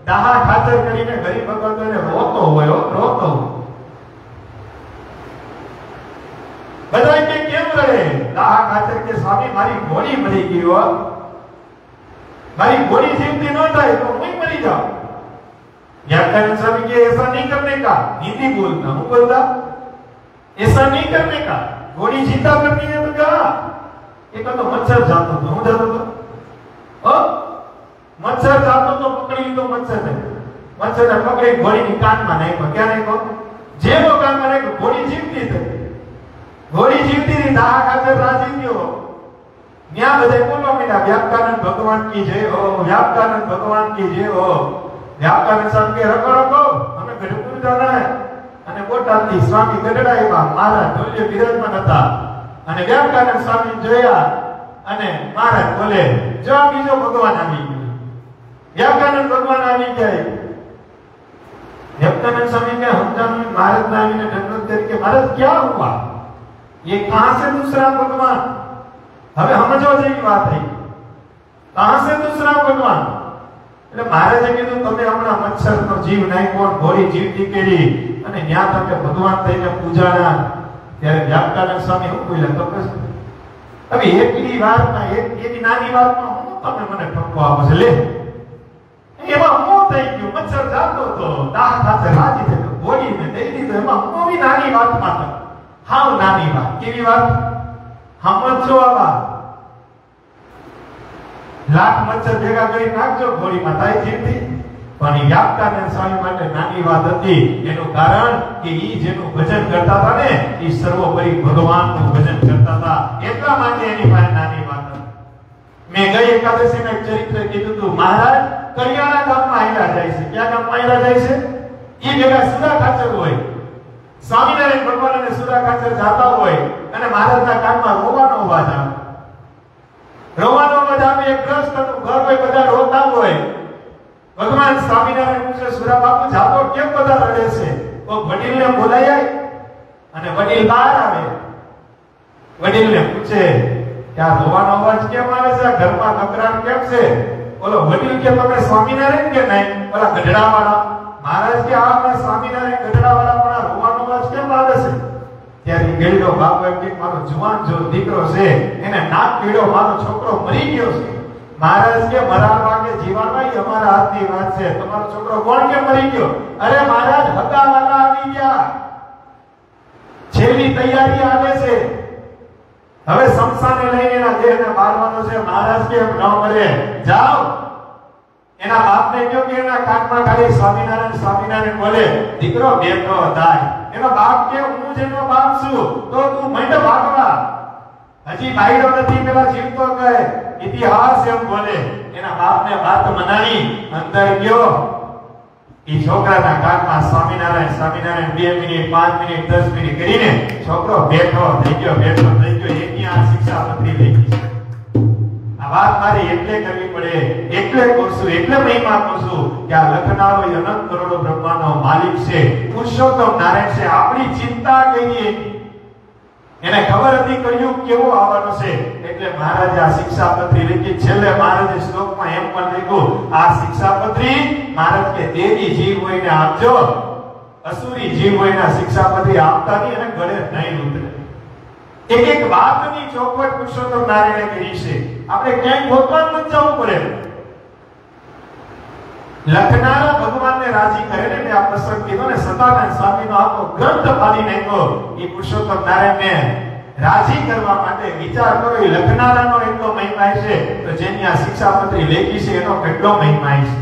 Speaker 1: દાહા ખાતર કરીને ગરીબ ભક્તોને રોતો હોય. બધા કે કેમ રહે? દાહા ખાતર કે સ્વામી મારી ઘોડી મરી ગઈ હો, મારી ઘોડી જીવતી ન થાય તો હું મરી જાઉં. व्याख्यान स्वामी के ऐसा नहीं करने का, हिंदी बोलता हूँ बोलता ऐसा नहीं करने का, घोड़ी जीता करनी है तो क्या? एक तो मच्छर जातो तो હું જાતો તો મચ્છર જાતો તો પકડી લીધો મચ્છરને પકડી ઘોડીની કાનમાં નાખ્યો. ક્યાં નાખ્યો? જેવો કાનમાં નાખ્યો ઘોડી જીવતી થઈ. ઘોડી જીવતી હતી, દાહ ખાતર રાજી થયો. ત્યાં બધા બોલો મીડા વ્યાપકાનંદ ભગવાન કી જય હો, વ્યાપકાનંદ ભગવાન કી જય હો. વ્યાપકાનંદ સ્વામી કે રખો રખો અમે ગઢપુર જાના હે. અને બોટાદથી સ્વામી ગઢડાઈમાં મહારાજ ઢોલિયો બિરાજમાન હતા. અને વ્યાપકાનંદ સ્વામી જોયા અને મહારાજ બોલે જો બીજો ભગવાન આવી ગયો. व्यापकानंद भगवान આવી ગયા. व्यापकानंद स्वामी ने हमजामी महाराज ने आવીને दंडवत करके महाराज क्या हुआ, ये कहां से दूसरा भगवान? હવે સમજો જેવી વાત થઈ, कहां से दूसरा भगवान? એટલે મહારાજે કીધું તમે હમણાં મચ્છરનો જીવ નાખ્યો, ઘોડી જીવતી કરી અને ત્યાં તમે ભગવાન થઈને પૂજાણા. ત્યારે વ્યાપકાનંદ સ્વામી શું બોલ્યા તો હવે એકલી વાતમાં એક નાની વાતમાં હું તમે મને ઠપકો આપો છો લે. એમાં હું થઈ ગયું, મચ્છર જાતો તો દાહ ખાતે રાજી થયો, ઘોડીને દઈ દીધો. એમાં હું બી નાની વાતમાં તો હાવ નાની વાત. કેવી વાત? સમજો આ વાત. લાખ મચ્છર ભેગા કરી નાખજો ઘોડીમાં થાય જીવતી. પણ વ્યાપકાનંદ સ્વામી માટે નાની વાત હતી. એનું કારણ કે ઈ જેનું ભજન કરતા હતા ને ઈ સર્વોપરી ભગવાનનું ભજન કરતા હતા, એટલા માટે એની પાસે નાની વાત હતી. મેં ગઈ એકાદશીમાં એક ચરિત્ર કીધું હતું. મહારાજ કરિયાણા ગામમાં આયલા જાય છે. ક્યાં ગામમાં આયલા જાય છે? ઈ ભેગા સુરા ખાચર હોય. સ્વામિનારાયણ ભગવાન અને સુરા ખાચર જાતા હોય અને મહારાજના કાનમાં રોવાનો અવાજ આવે. એક ગ્રસ્તનું ઘર હોય, બધા રોતા હોય. ભગવાન સ્વામિનારાયણ પૂછે સુરા બાપુ જાતો કેમ બધા રડે છે? તો વડીલને બોલાય અને વડીલ બહાર આવે. વડીલને પૂછે કે આ રોવાનો અવાજ કેમ આવે છે? આ ઘરમાં તકરાર કેમ છે? બોલો વડીલ કે તમે સ્વામિનારાયણ કે નહીં? ઓલા ગઢડાવાળા મહારાજ કે આ સ્વામિનારાયણ ગઢડાવાળા પણ આ રોવાનો અવાજ કેમ આવે છે? ત્યારે ગેડો બાપુ એમ કે મારો જુવાન જો દીકરો છે એને નાક પીડો, મારો છોકરો મરી ગયો છે. મહારાજ કે મરાવા કે જીવાડવા એ અમારા હાથની વાત છે. તમારો છોકરો કોણ કે મરી ગયો? અરે મહારાજ હગાવાલા આવી ગયા, છેલ્લી તૈયારી આવે છે, હવે શમશાને લઈને એના દેહને બાળવાનો છે. મહારાજ કે ન મરે, જાઓ એના બાપને કહો કે એના કાનમાં ખાલી સ્વામિનારાયણ સ્વામિનારાયણ બોલે, દીકરો બેઠો થાય. એનો બાપ કે હું જેનો બાપ છું તો તું મંડ ભાગવા, હજી બાયડો નથી, પેલા જીવતો કહે ઇતિહાસ એમ બોલે. એના બાપને વાત મનાવી અંદર ગયો. ઈ છોકરાના કાનમાં Swaminarayan Swaminarayan 2 minute 5 minute 10 minute કરીને છોકરો બેઠો થઈ ગયો. એની આ શિક્ષા પત્રી લઈ ગઈ. આ વાત મારી એટલે કરવી પડે, એટલે કહું, એટલે મહિમા કહું કે આ લખનારો અનંત કરોડો બ્રહ્માંડનો માલિક છે, પુરુષોત્તમ નારાયણ છે. આપણી ચિંતા કહીએ એને ખબર હતી કળિયુગ કેવો આવવાનો છે, એટલે મહારાજે આ શિક્ષાપત્રી લખી. છેલ્લે મહારાજે શ્લોકમાં એમ પણ લખ્યું, આ શિક્ષાપત્રી મહારાજ કે દેવી જીવ હોઈને આપજો, અસુરી જીવ હોઈને શિક્ષાપત્રી આપતા નહીં અને ગળે નહીં ઉતરે. એક એક વાતની ચોખવટ પુરુષોત્તમ નારાયણે કરી છે. આપણે ક્યાંય ગોતવા ન જવું પડે. લખનારા ભગવાનને રાજી કરે ને આ પ્રસંગ કીધો ને, સતાનંદ સ્વામીનો આખો ગ્રંથ પાડી નાખ્યો એ પુરુષોત્તમ નારાયણને રાજી કરવા માટે. વિચાર કરો, એ લખનારાનો એટલો મહિમા છે તો જેની આ શિક્ષાપત્રી લેખી છે એનો કેટલો મહિમા છે.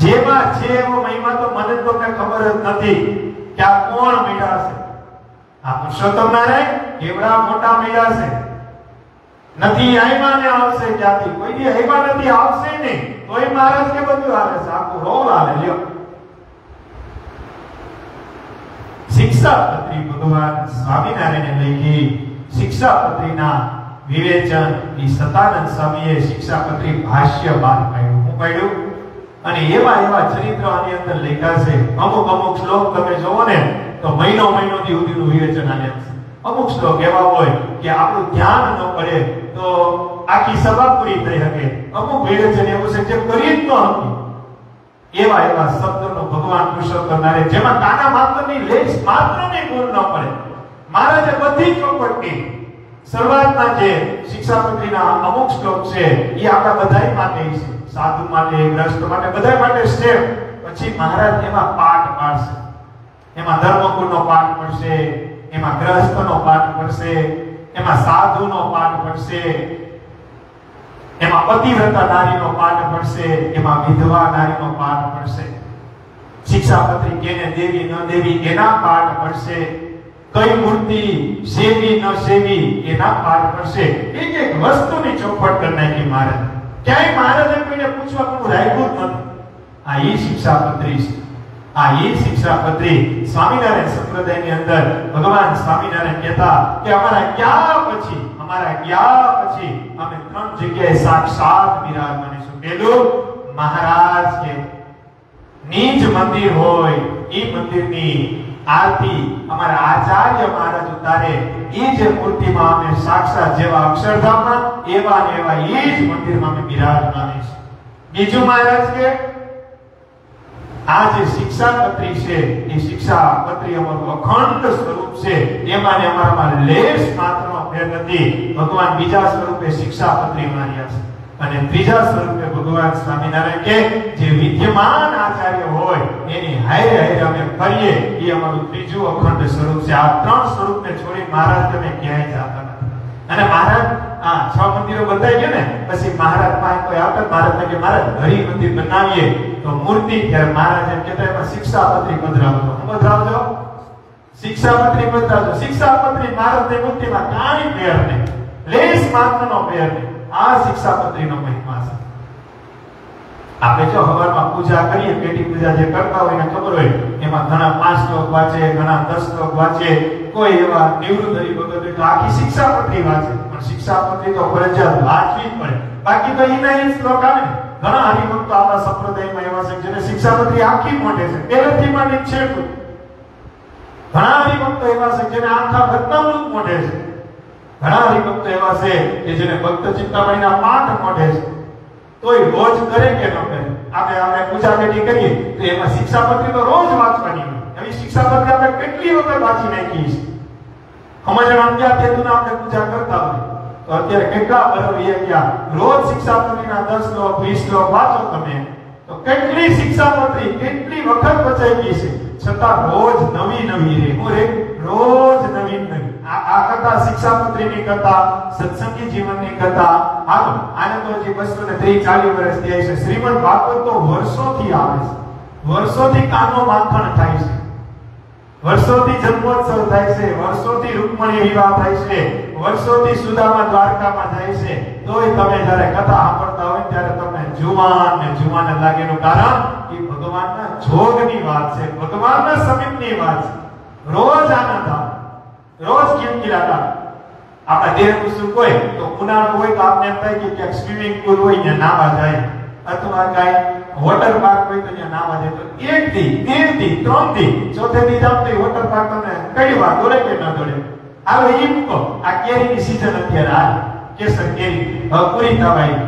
Speaker 1: જેમાં છે એવો મહિમા તો મને તો કઈ ખબર જ નથી કે આ કોણ મળ્યા છે. આ પુરુષોત્તમ નારાયણ કેવડા મોટા મળ્યા છે. નથી આઈમાં ને આવશે ક્યાંથી, કોઈ દી આઈમાં નથી આવશે નહીં તોય મહારાજ કે બધું આવે છે, આખું રોલ આવે. લ્યો, શિક્ષાપત્રી ભગવાન સ્વામિનારાયણે લખી. શિક્ષાપત્રીના વિવેચન એ સતાનંદ સ્વામીએ શિક્ષાપત્રી ભાષ્ય બહાર પાડ્યું. હું પાડ્યું અને એવા ચરિત્ર આની અંદર લખ્યા છે. અમુક શ્લોક તમે જોવો ને તો મહિનો થી સુધીનું વિવેચન આને છે. અમુક શ્લોક એવા હોય કે આપણું ધ્યાન ન પડે તો આખી સભા પૂરી થઈ શકે. અમુક વિવેચન એવું છે જે કરી જ ન હતી. એવા શબ્દનો ભગવાન પુરુષોત્તમ નારાયણ, જેમાં કાના માત્રની લેશ માત્રની ભૂલ ન પડે, મહારાજે બધી ચોપટની શરૂઆતના જે શિક્ષાપત્રીના અમુક શ્લોક છે એ આપણા બધાય માટે છે. સાધુ માટે, ગ્રસ્ત માટે, બધા માટે સ્ટેપ. પછી મહારાજ એમાં પાઠ પાડશે. એમાં ધર્મગુણનો પાઠ પડશે, એમાં ગ્રસ્તનો પાઠ પડશે, એમાં સાધુનો પાઠ પડશે, એમાં પતિવ્રતા નારીનો પાઠ પડશે, એમાં વિધવા નારીનો પાઠ પડશે. શિક્ષાપત્રી કેને દેવી ન દેવી એના પાઠ પડશે. કઈ મૂર્તિ સેવી ન સેવી એના પાઠ પડશે. એક એક વસ્તુની ચોખવટ કરી નાખી મહારાજ. ક્યાંય મહારાજે કોઈને પૂછવા કોઈ રાખ્યું જ નથી. આ એ શિક્ષાપત્રી છે. આ એ શિક્ષાપત્રી સ્વામિનારાયણ સંપ્રદાયની અંદર ભગવાન સ્વામિનારાયણ કહેતા કે અમારા ગયા પછી અમે ત્રણ જગ્યાએ સાક્ષાત બિરાજમાન છું. પહેલું, મહારાજ કે નિજ મંદિર હોય એ મંદિરની આરતી અમારા આચાર્ય મહારાજ ઉતારે. એ જે મૂર્તિમાં અમે સાક્ષાત જેવા અક્ષરધામમાં એવા ને એવા એ જ મંદિરમાં અમે બિરાજમાન છે. બીજું, મહારાજ કે આ જે શિક્ષાપત્રી છે એ શિક્ષાપત્રી અમારું અખંડ સ્વરૂપ છે. એમાં ને અમારામાં લેશ માત્રનો ફેર નથી. ભગવાન બીજા સ્વરૂપે શિક્ષાપત્રી માર્યા છે. અને ત્રીજા સ્વરૂપે ભગવાન સ્વામિનારાયણ કે જે વિદ્યમાન આચાર્ય હોય એની હારે અમે ફરીએ એ અમારું ત્રીજું અખંડ સ્વરૂપ છે. આ ત્રણ સ્વરૂપને છોડી મહારાજ તમે ક્યાંય જતા નથી. અને મહારાજ આ 6 મંદિરો બતાવી ગયા ને પછી મહારાજ પાસે કોઈ આવતા મહારાજ કે મહારાજ હરિ મંદિર બનાવીએ તો મૂર્તિ ત્યારે મહારાજ એમ કહેતા એમાં શિક્ષાપત્રી પધરાવજો. પધરાવજો, શિક્ષાપત્રી પધરાવજો. શિક્ષાપત્રી મહારાજની મૂર્તિમાં કાંઈ ફેર નહીં, લેશ માત્રનો ફેર નહીં. આ શિક્ષાપત્રીનો મહિમા છે. આપણે જો હવારમાં પૂજા કરીએ, પેટી પૂજા જે કરતા હોય એને ખબર હોય એમાં ઘણા 5 શ્લોક વાંચે, ઘણા 10 શ્લોક વાંચે, કોઈ એવા નિવૃત્ત હરિ ભગત તો આખી શિક્ષાપત્રી વાંચે. પણ શિક્ષાપત્રી તો ફરજિયાત વાંચવી જ પડે. બાકી તો એના એ શ્લોક આવે ને. ઘણા હરિભક્તો આપણા સંપ્રદાયમાં એવા છે જેને શિક્ષાપત્રી આખી મોઢે છે, પહેલેથી માંડી છેક. ઘણા હરિભક્તો એવા છે જેને આખા ભક્તામૃત મોઢે છે. ઘણા હરિભક્તો એવા છે કે જેને ભક્ત ચિંતામણીના પાઠ મોઢે છે. તોય રોજ કરે કે ન કરે, આપણે પૂજા પેટી કરીએ તો એમાં શિક્ષાપત્રી તો રોજ વાંચવાની હોય. એવી શિક્ષાપત્રી આપણે કેટલી વખત વાંચી નાખી છે. સમજણ અંગ્યા તેતુના આપણે પૂજા કરતા હોય તો અત્યારે કેટલા બરોબર ગયા રોજ શિક્ષાપત્રીના 10 શ્લોક 20 શ્લોક વાંચો તમે તો કેટલી શિક્ષાપત્રી કેટલી વખત વચાઈ ગઈ છે. છતાં રોજ નવી રે રોજ નવી આ કથા શિક્ષાપત્રીની કથા, સત્સંગી જીવનની કથા. હાલો, આને તો હજી 230-40 વર્ષ થયા છે. શ્રીમદ ભાગવત તો વર્ષોથી આવે છે. વર્ષોથી કાનો માખણ થાય છે, વર્ષોથી જન્મોત્સવ થાય છે, વર્ષોથી રૂકમણી વિવાહ થાય છે, વર્ષોથી સુદામા દ્વારકામાં જાય છે. તોય તમે જ્યારે કથા સાંભળતા હોય ત્યારે તમને જુવાન લાગેનું કારણ કે ભગવાનના જોગની વાત છે, ભગવાનના સમીપની વાત છે. રોજ આનંદ આવે, રોજ કિલકિલાટ. આપણા દેહ કુસુમ હોય તો ઉનાળો હોય તો આપણે એમ થાય કે ક્યાંક સ્વિમિંગ પુલ હોય ત્યાં નાવા જાય, અથવા કઈ વોટર પાર્ક હોય તો ત્યાં નાવા જાય. તો 1 દી 2 દી 3 દી ચોથે દી જાવ તો વોટર પાર્ક તમને કઈ વાર દોડે કે ન દોડે. હવે એ મૂકો, આ કેરીની સીઝન અત્યારે આ કેસર કેરી હવે પૂરી થવાય.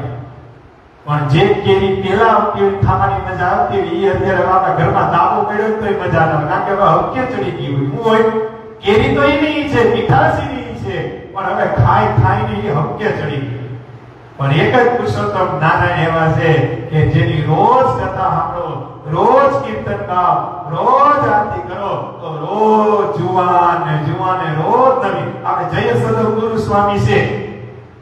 Speaker 1: પણ જે કેરી પેલા કેરી ખાવાની મજા આવતી એ અત્યારે આપણા ઘરમાં દાબો પડ્યો તો મજા ન આવે. કારણ કે હવે હક્કે ચડી ગઈ હોય. હું હોય કેરી તો એની છે, મીઠાશીની છે, પણ હવે ખાઈ ખાઈને એ હક્કે ચડી ગઈ. પણ એક જ પુરુષોત્તમ નારાયણ એવા છે કે જેની રોજ કથા સાંભળો, રોજ કીર્તન ગાઓ, રોજ આરતી કરો તો રોજ જુવાન ને રોજ નવી. આપણે જય સદગુરુ સ્વામી છે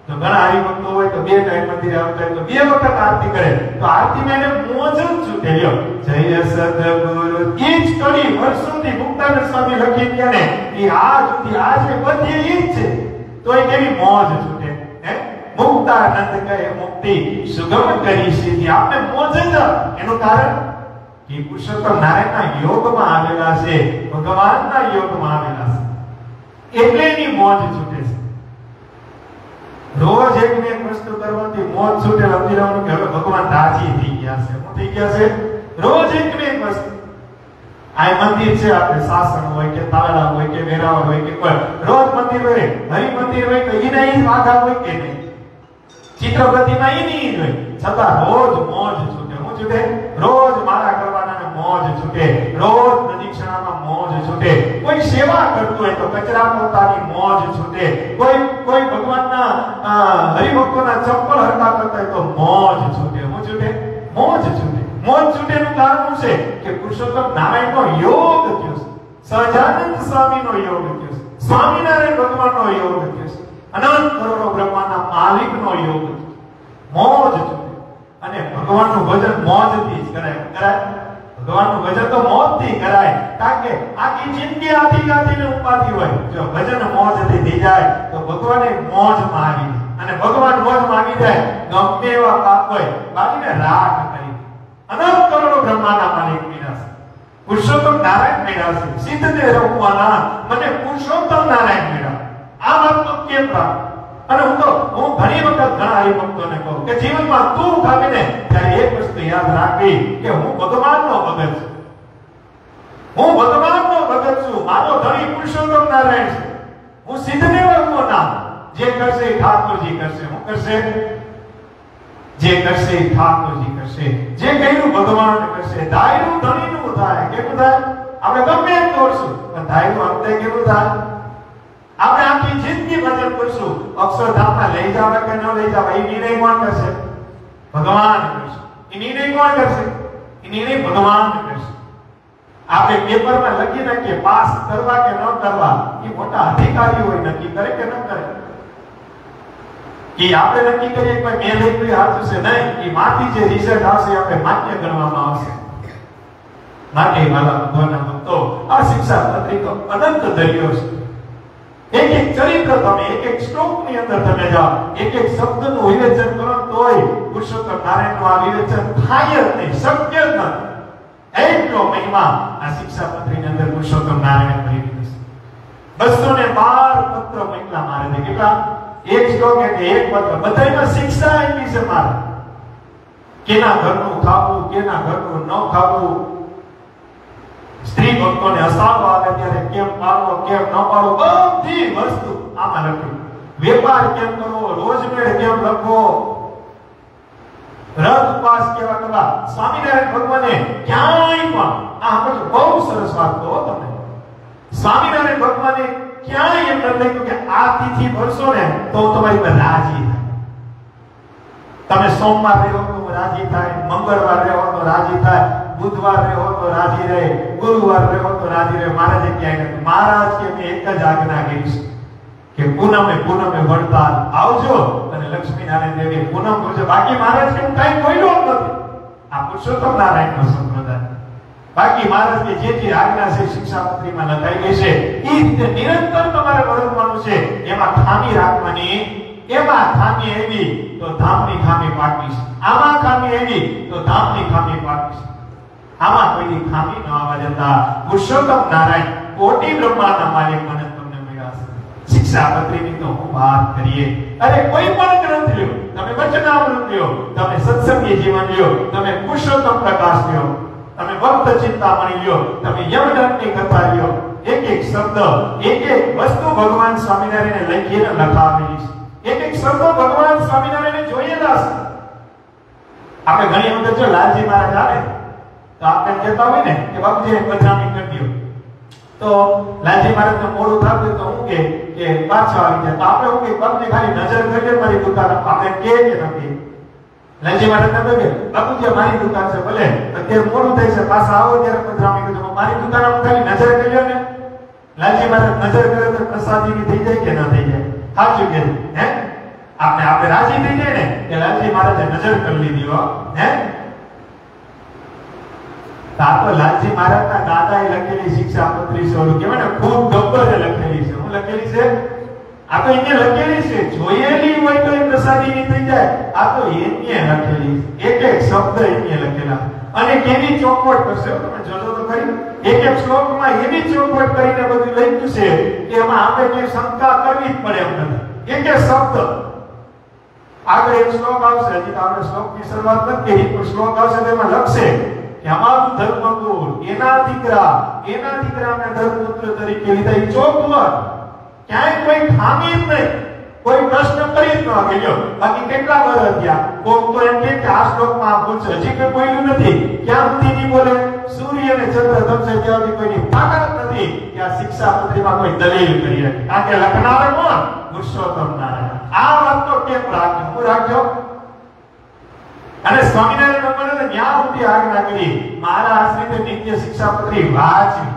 Speaker 1: તો ઘણા હરિભક્તો હોય તો 2 ટાઈમ મંદિરે આવતા હોય તો 2 વખત આરતી કરે તો આરતીમાં એને મોજ જ છૂટે. લ્યો જય સદગુરુ ઈ જ કડી વર્ષોથી મુક્તાનંદ સ્વામી લખી ગયા ને એ આજ સુધી આજે બધી ઈ જ છે તો એ કેવી મોજ છૂટે. હે મુક્તાનંદ કહે મુક્તિ સુગમ કરી સીધી. આપણે મોજ જ. એનું કારણ કે પુરુષોત્તમ નારાયણના યોગમાં આવેલા છે, ભગવાનના યોગમાં આવેલા છે એટલે એની મોજ છૂટે છે. રોજ એક ને એક વસ્તુ કરવાથી મોજ છૂટે. સમજી લેવાનું કે હવે ભગવાન રાજી થઈ ગયા છે. શું થઈ ગયા છે? રોજ એક ને એક વસ્તુ. આ મંદિર છે, આપણે સાસણ હોય કે તાળા હોય કે વેરાવળ હોય કે કોઈ રોજ મંદિર હોય, હરિ મંદિર હોય તો એના ઈ વાઘા હોય કે નહીં? ચિત્રપતિમાં એની ઈ હોય, છતાં રોજ મોજ છૂટે. શું છૂટે? રોજ માળા કરવાના મોજ છૂટે, રોજ પ્રદક્ષિણામાં મોજ છૂટે. કોઈ સેવા કરતું હોય તો કચરા પોતાની મોજ છૂટે. કોઈ ભગવાનના હરિભક્તોના ચપ્પલ હરતા કરતા હોય તો મોજ છૂટે. શું છૂટે? મોજ છૂટે. મોજ છૂટેનું કારણ છે કે પુરુષોત્તમ નારાયણનો યોગ થયો છે, સહજાનંદ સ્વામીનો યોગ થયો છે, સ્વામિનારાયણ ભગવાનનો યોગ થયો છે, અનંત કરોડો બ્રહ્માંડના માલિકનો યોગ થયો. મોજ છૂટે. અને ભગવાનનું ભજન મોજથી જ કરાય. ભગવાનનું ભજન તો મોજથી કરાય. કારણ કે આખી જિંદગી આથી ઉપાધિ હોય, જો ભજન મોજથી થઈ જાય તો ભગવાને મોજમાં આવી અને ભગવાન મોજમાં આવી જાય ગમે એવા પાપ હોય બાળીને રાખ કરી. અનંત કરોડો બ્રહ્માંડના માલિક વિનાશ પુરુષોત્તમ નારાયણ વિનાશ સિદ્ધને રમવાના મને પુરુષોત્તમ નારાયણ વિનાશ. આ વાત તો કેમ પ્રાપ્ત? અને હું ઘણી વખત ઘણા હરિભક્તોને કહું કે જીવનમાં તું ભાવીને ત્યારે એક વસ્તુ યાદ રાખવી કે હું ભગવાનનો ભગત છું. હું ભગવાનનો ભગત છું. મારો ધણી પુરુષોત્તમ નારાયણ છે. હું સિદ્ધને રમવો ના. જે કરશે એ ઠાકોરજી કરશે. હું કરશે? જે કરશે એ ઠાકોરજી કરશે. જે કર્યું ભગવાન કરશે. ધાર્યું ધણીનું થાય. કેવું થાય? આપણે ગમે એમ દોડશું પણ ધાર્યું અંતે કેવું થાય? આપણે આખી જિંદગી ભજન કરશું, અક્ષરધામમાં લઈ જાવ કે ન લઈ જાવ એ નિર્ણય કોણ કરશે? ભગવાન કરશે. એ નિર્ણય કોણ કરશે? એ નિર્ણય ભગવાન કરશે. આપણે પેપરમાં લખી નાખીએ પાસ કરવા કે ન કરવા એ મોટા અધિકારીઓ હોય નક્કી કરે કે ન કરે. કે આપણે નક્કી કરીએ કે મેં લખ્યું સાચું છે નહીં, એ માંથી જે રિઝલ્ટ આવશે આપણે માન્ય ગણવામાં આવશે. માટે મારા ભગવાનના ભક્તો આ શિક્ષા પત્રી તો અનંત દરિયો છે. એક એક ચરિત્ર તમે એક શ્લોકની અંદર તમે જાઓ, એક શબ્દનું વિવેચન કરો તોય પુરુષોત્તમ નારાયણનું આ વિવેચન થાય જ નહીં, શક્ય જ નથી. એટલો મહિમા આ શિક્ષાપત્રીની અંદર પુરુષોત્તમ નારાયણ કરી દીધો છે. 212 પત્ર મોકલા મારે. કેટલા? એક શ્લોક એટલે એક પત્ર. બધામાં શિક્ષા આપી છે મારે. કેના ઘરનું ખાવું, કેના ઘરનું ન ખાવું, સ્ત્રી ભક્તોને હસાવો આવે ત્યારે કેમ પાડવો, કેમ ન પાડવો, બધી વસ્તુ આમાં લખ્યું. વેપાર કેમ કરવો, રોજમેળ કેમ લખવો, રથ ઉપવાસ કેવા કરવા. સ્વામિનારાયણ ભગવાને ક્યાંય પણ આ આપણે બહુ સરસ વાત કહો તમને. સ્વામિનારાયણ ભગવાને ક્યાંય એમ નથી લખ્યું કે આ તિથિ ભરશો ને તો તમારી પર રાજી થાય. તમે સોમવાર રહો તો રાજી થાય, મંગળવાર રહો તો રાજી થાય, બુધવાર રહો તો રાજી રહે, ગુરુવાર રહો તો રાજી રહે. મહારાજે ક્યાંય નથી. મહારાજ કે મેં એક જ આજ્ઞા કરી છે કે પૂનમે વડતાલ આવજો અને લક્ષ્મીનારાયણ દેવી પૂનમ કરજો. બાકી મહારાજ કે હું કઈ બોલ્યો નથી. આ પુરુષોત્તમ નારાયણનો સંપ્રદાય. બાકી મહારાજ કે જે આજ્ઞા છે શિક્ષાપત્રીમાં લખાઈ ગઈ છે એ રીતે નિરંતર તમારે વર્તવાનું છે. એમાં ખામી રાખવાની. એમાં ખામી એવી તો ધામની ખામી પાડવી છે. આમાં ખામી એવી તો ધામની ખામી પાડવી છે. આમાં કોઈની ખામી ન આવવા દેતા પુરુષોત્તમ નારાયણ કોટી બ્રહ્માંડના માલિક મને તમને મળ્યા છે. શિક્ષાપત્રીની તો હું વાત કરીએ. અરે કોઈ પણ ગ્રંથ લ્યો, તમે વચનામૃત લ્યો, તમે સત્સંગી જીવન લ્યો, તમે પુરુષોત્તમ પ્રકાશ લ્યો, તમે ભક્ત ચિંતામણી લ્યો, તમે યમદંડની કથા લ્યો, એક એક શબ્દ, એક એક વસ્તુ ભગવાન સ્વામિનારાયણે લખીને લખાવેલી છે. એક એક શબ્દ ભગવાન સ્વામિનારાયણે જોયેલા છે. આપણે ઘણી વખત જો લાલજી મહારાજ આવે તો આપણે કહેતા હોય ને કે બાપુજી પધરામણી કરી દો. તો લાલજી મહારાજને મોડું થતું તો હું કે પાછા આવી જાય. તો આપણે હું કે બાપને ખાલી નજર કરીએ મારી દુકાન, આપણે કે નથી. લાલજી મહારાજ ને કહે બાપુજી મારી દુકાન છે, ભલે અત્યારે મોડું થાય છે, પાછા આવો ત્યારે પધરામણી કરજો, મારી દુકાન આમ ખાલી નજર કરી ને. લાલજી મહારાજ નજર કરે તો પ્રસાદીની થઈ જાય કે ના થઈ જાય? સાચું કે હે? આપણે રાજી થઈ જાય ને કે લાલજી મહારાજે નજર કરી લીધી હો હે. તો લાલજી મહારાજના દાદાએ લખેલી શિક્ષાપત્રી છે, ઓલું કહેવાય ને ખૂબ ગબ્બરે લખેલી છે. હું લખેલી છે? આ તો એને લખેલી છે, જોયેલી હોય તો એ પ્રસાદીની થઈ જાય. આ તો એને લખેલી છે, એક એક શબ્દ એને લખેલા. અને કેવી ચોખવટ કરશે તમે જોજો તો ખરી. એક એક શ્લોકમાં એવી ચોખવટ કરીને બધું લખ્યું છે કે એમાં આપણે કોઈ શંકા કરવી જ પડે એમ નથી. એક એક શબ્દ આગળ એક શ્લોક આવશે, હજી આપણે શ્લોકની શરૂઆત નથી કરી, પણ શ્લોક આવશે તેમાં લખશે કે અમારું ધર્મગુરુ એના દીકરાને ધર્મપુત્ર તરીકે લીધા. એ ચોખવટ ક્યાંય કોઈ ખામી જ નહીં, કોઈ પ્રશ્ન કરી જ ન ગયો. બાકી કેટલા વર્ષ થયા કોક તો એમ કે આ શ્લોકમાં આ ભૂલ છે, હજી કોઈ બોલ્યું નથી. ક્યાં સુધી નહીં બોલે? સૂર્ય અને ચંદ્ર ધમસે ત્યાંથી કોઈની તાકાત નથી કે આ શિક્ષાપત્રીમાં કોઈ દલીલ કરી શકે. કારણ કે લખનાર કોણ? પુરુષોત્તમ નારાયણ. આ વાત તો કેમ રાખજો? હું રાખજો. અને સ્વામિનારાયણ ભગવાને ન્યા સુધી આજ્ઞા કરી મારા આશ્રિત નિત્ય શિક્ષાપત્રી વાંચવી.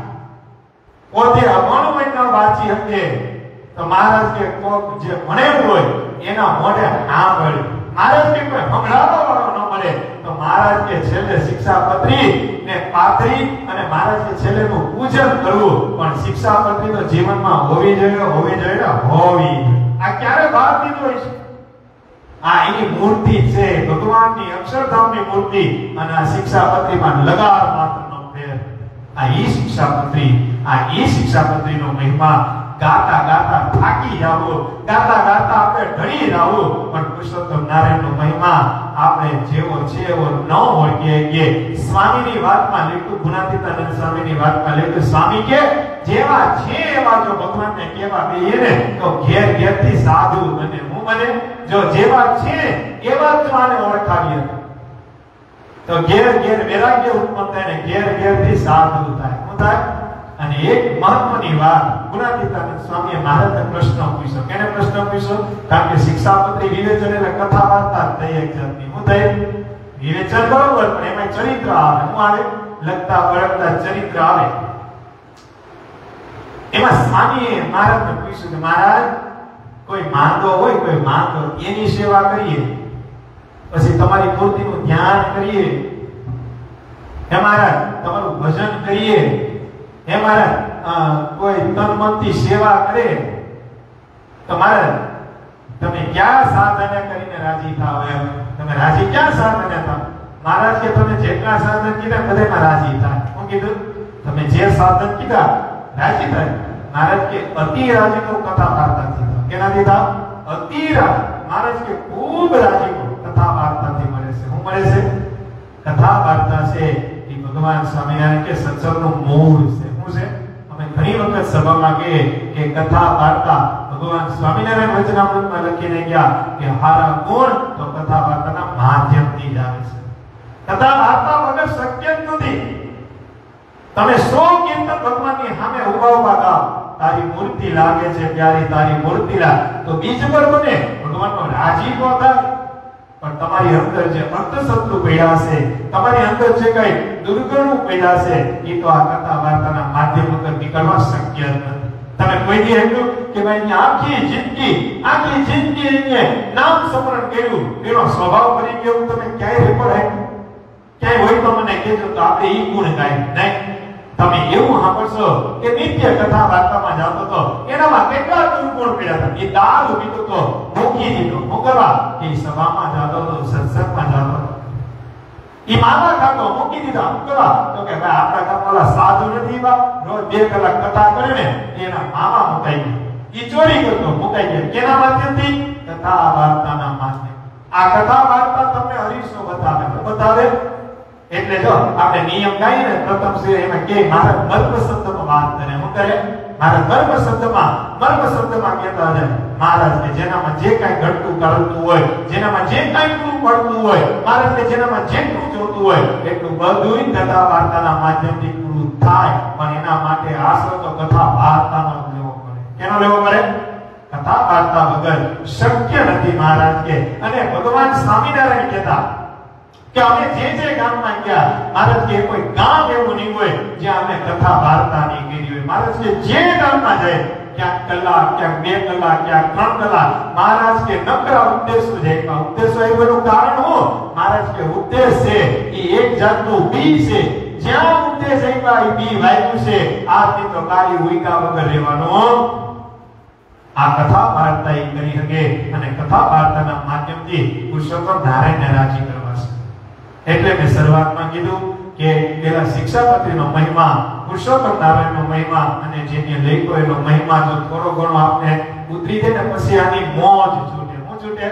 Speaker 1: પોતે અભણ હોય ન વાંચી શકે તો મહારાજ કે કોક જે ભણેલું હોય એના મોઢે સાંભળ્યું. મહારાજ કે કોઈ સંભળાવવા વાળો ન મળે તો મહારાજ કે છેલ્લે શિક્ષાપત્રી ને પાથરી અને મહારાજ કે છેલ્લેનું પૂજન કરવું. પણ શિક્ષાપત્રી તો જીવનમાં હોવી જોઈએ. આ ક્યારે બહાર દીધો છે? આ એની મૂર્તિ છે, ભગવાનની અક્ષરધામની મૂર્તિ. અને આ શિક્ષાપત્રીમાં લગાર માત્રનો ફેર. આ ઈ શિક્ષાપત્રીનો મહિમા ગાતા ગાતા થાકી જાવો, ગાતા ગાતા આપણે ઢળી જાવો. પણ પુરુષોત્તમ નારાયણનો મહિમા આપણે જેવો છે એવો ન હોય કે સ્વામીની વાતમાં લખ્યું, ગુણાતીતાનંદ સ્વામીની વાતમાં લખ્યું, સ્વામી કે જેવા છે એવા જો ભગવાનને કહેવા બેહીએ ને તો ઘેર ઘેરથી સાધુ બને. હું બને? જો જેવા છે એવા જ આને ઓળખાવીએ તો ઘેર ઘેર વૈરાગ્ય ઉત્પન્ન થાય ને ઘેર ઘેરથી સાધુ થાય. શું થાય? અને એક મહત્વની વાત ગુણાતીતાનંદ સ્વામીએ મહારાજને પ્રશ્ન પૂછ્યો. કેને પ્રશ્ન પૂછ્યો? કારણ કે શિક્ષાપત્રી વિવેચન એટલે કથા વાર્તા થઈ એક જાતની. શું થઈ? વિવેચન બરોબર, પણ એમાં ચરિત્ર આવે. શું આવે? લખતા વળગતા ચરિત્ર આવે. એમાં સ્વામીએ મહારાજને પૂછ્યું કે મહારાજ કોઈ માંદો હોય, કોઈ માંદો એની સેવા કરીએ, પછી તમારી મૂર્તિનું ધ્યાન કરીએ, હે મહારાજ તમારું ભજન કરીએ, હે મહારાજ કોઈ તન મનથી સેવા કરે તો મહારાજ તમે ક્યાં સાધને કરીને રાજી થાવ? એમ તમે રાજી ક્યાં સાધને થાવ? મહારાજ કે તમે જેટલા સાધન કીધા બધામાં રાજી થાય. શું કીધું? તમે જે સાધન કીધા રાજી થાય. મહારાજ કે અતિ રાજી તો કથા વાર્તાથી થાવ. કેનાથી થાવ? અતિ રાજી. મહારાજ કે ખૂબ રાજી કથા વાર્તાથી મળે છે. શું મળે છે? કથા વાર્તા છે એ ભગવાન સ્વામિનારાયણ કે સત્સંગનું મૂળ છે. શું છે? અમે ઘણી વખત સભામાં કહીએ કે કથા વાર્તા ભગવાન સ્વામિનારાયણ વચનામૃતમાં લખીને ગયા કે હારા ગુણ તો કથા વાર્તાના માધ્યમથી જ આવે છે. કથા વાર્તા વગર શક્ય જ નથી. તમે 100 કીર્તન ભગવાનની સામે ઉભા ગાઓ, તારી મૂર્તિ લાગે છે પ્યારી, તારી મૂર્તિ લાગે તો બીજ પર બને, ભગવાનનો રાજીપો થાય. પણ તમારી અંદર જે અંતઃશત્રુ પડ્યા છે, તમારી અંદર જે કઈ દુર્ગુણો પડ્યા છે, એ તો આ કથા વાર્તાના માધ્યમ વગર નીકળવા શક્ય નથી. તમે કોઈ દી કહ્યું કે ભાઈ આખી જિંદગી એને નામ સ્મરણ કર્યું, એનો સ્વભાવ બની ગયો, તમે ક્યાંય રેકોર્ડ આપ્યું? ક્યાંય હોય તો મને કહેજો તો આપણે ઈ ગુણ ગાય. નહીં, તમે એવું સાંભળશો કે નિત્ય કથા વાર્તામાં જાતો તો એનામાં કેટલા દુર્ગુણ પડ્યા હતા. એ દારૂ પીતો તો મૂકી દીધો. હું કરવા? એ સભામાં જાતો તો, સત્સંગમાં જાતો તો. એ માવા ખાતો મૂકી દીધા. હું કરવા? તો કે ભાઈ આપણા ગામવાળા સાધુ નથી, રોજ 2 કલાક કથા કરે ને એના મામા મુકાઈ ગયા. એ ચોરી કરતો મુકાઈ ગયા. કેના માધ્યમથી? કથા વાર્તાના માધ્યમ. આ કથા વાર્તા તમને હરીશો બતાવે. એટલે જો આપણે નિયમ ગાઈએ ને પ્રથમ શ્રી એમાં કે મારા મત પસંદનો વાત કરે. શું કરે? મારા મર્મ શબ્દમાં કહેતા હતા મહારાજ કે જેનામાં જે કાંઈ ઘટતું કરતું હોય, જેનામાં જે કાંઈ પૂરું પડતું હોય, મહારાજ કે જેનામાં જેટલું જોતું હોય એટલું બધું કથા વાર્તાના માધ્યમથી પૂરું થાય, પણ એના માટે આશરો તો કથા વાર્તાનો લેવો પડે. કેનો લેવો પડે? કથા વાર્તા વગર શક્ય નથી મહારાજ કે. અને ભગવાન સ્વામિનારાયણ કહેતા કે અમે જે ગામમાં ગયા મહારાજ કે કોઈ ગામ એવું નહીં હોય જ્યાં અમે કથા વાર્તા નહીં કરી હોય. મહારાજ કે જે ગામમાં જાય ક્યાંક કલાક, ક્યાંક 2 કલાક, ક્યાંક 3 કલાક, મહારાજ કે નકરા ઉપદેશો જાય. ઉપદેશો એનું કારણ શું? મહારાજ કે ઉપદેશ છે એ એક જાતનું બી છે. જ્યાં ઉપદેશ આવ્યા એ બી વાયુ છે. આજની તો કાલી ઉઈકા વગર રહેવાનું. આ કથા વાર્તા એ કરી શકે અને કથા વાર્તાના માધ્યમથી પુરુષોત્તમ નારાયણને રાજી કરવા છે. એટલે મેં શરૂઆતમાં કીધું કે પેલા શિક્ષાપત્રીનો મહિમા, પુરુષોત્તમ નારાયણનો મહિમા અને જેને લખ્યો એનો મહિમા જો થોડો ઘણો આપણે ઉતરી જાય ને પછી આની મોજ છૂટે. હું છૂટે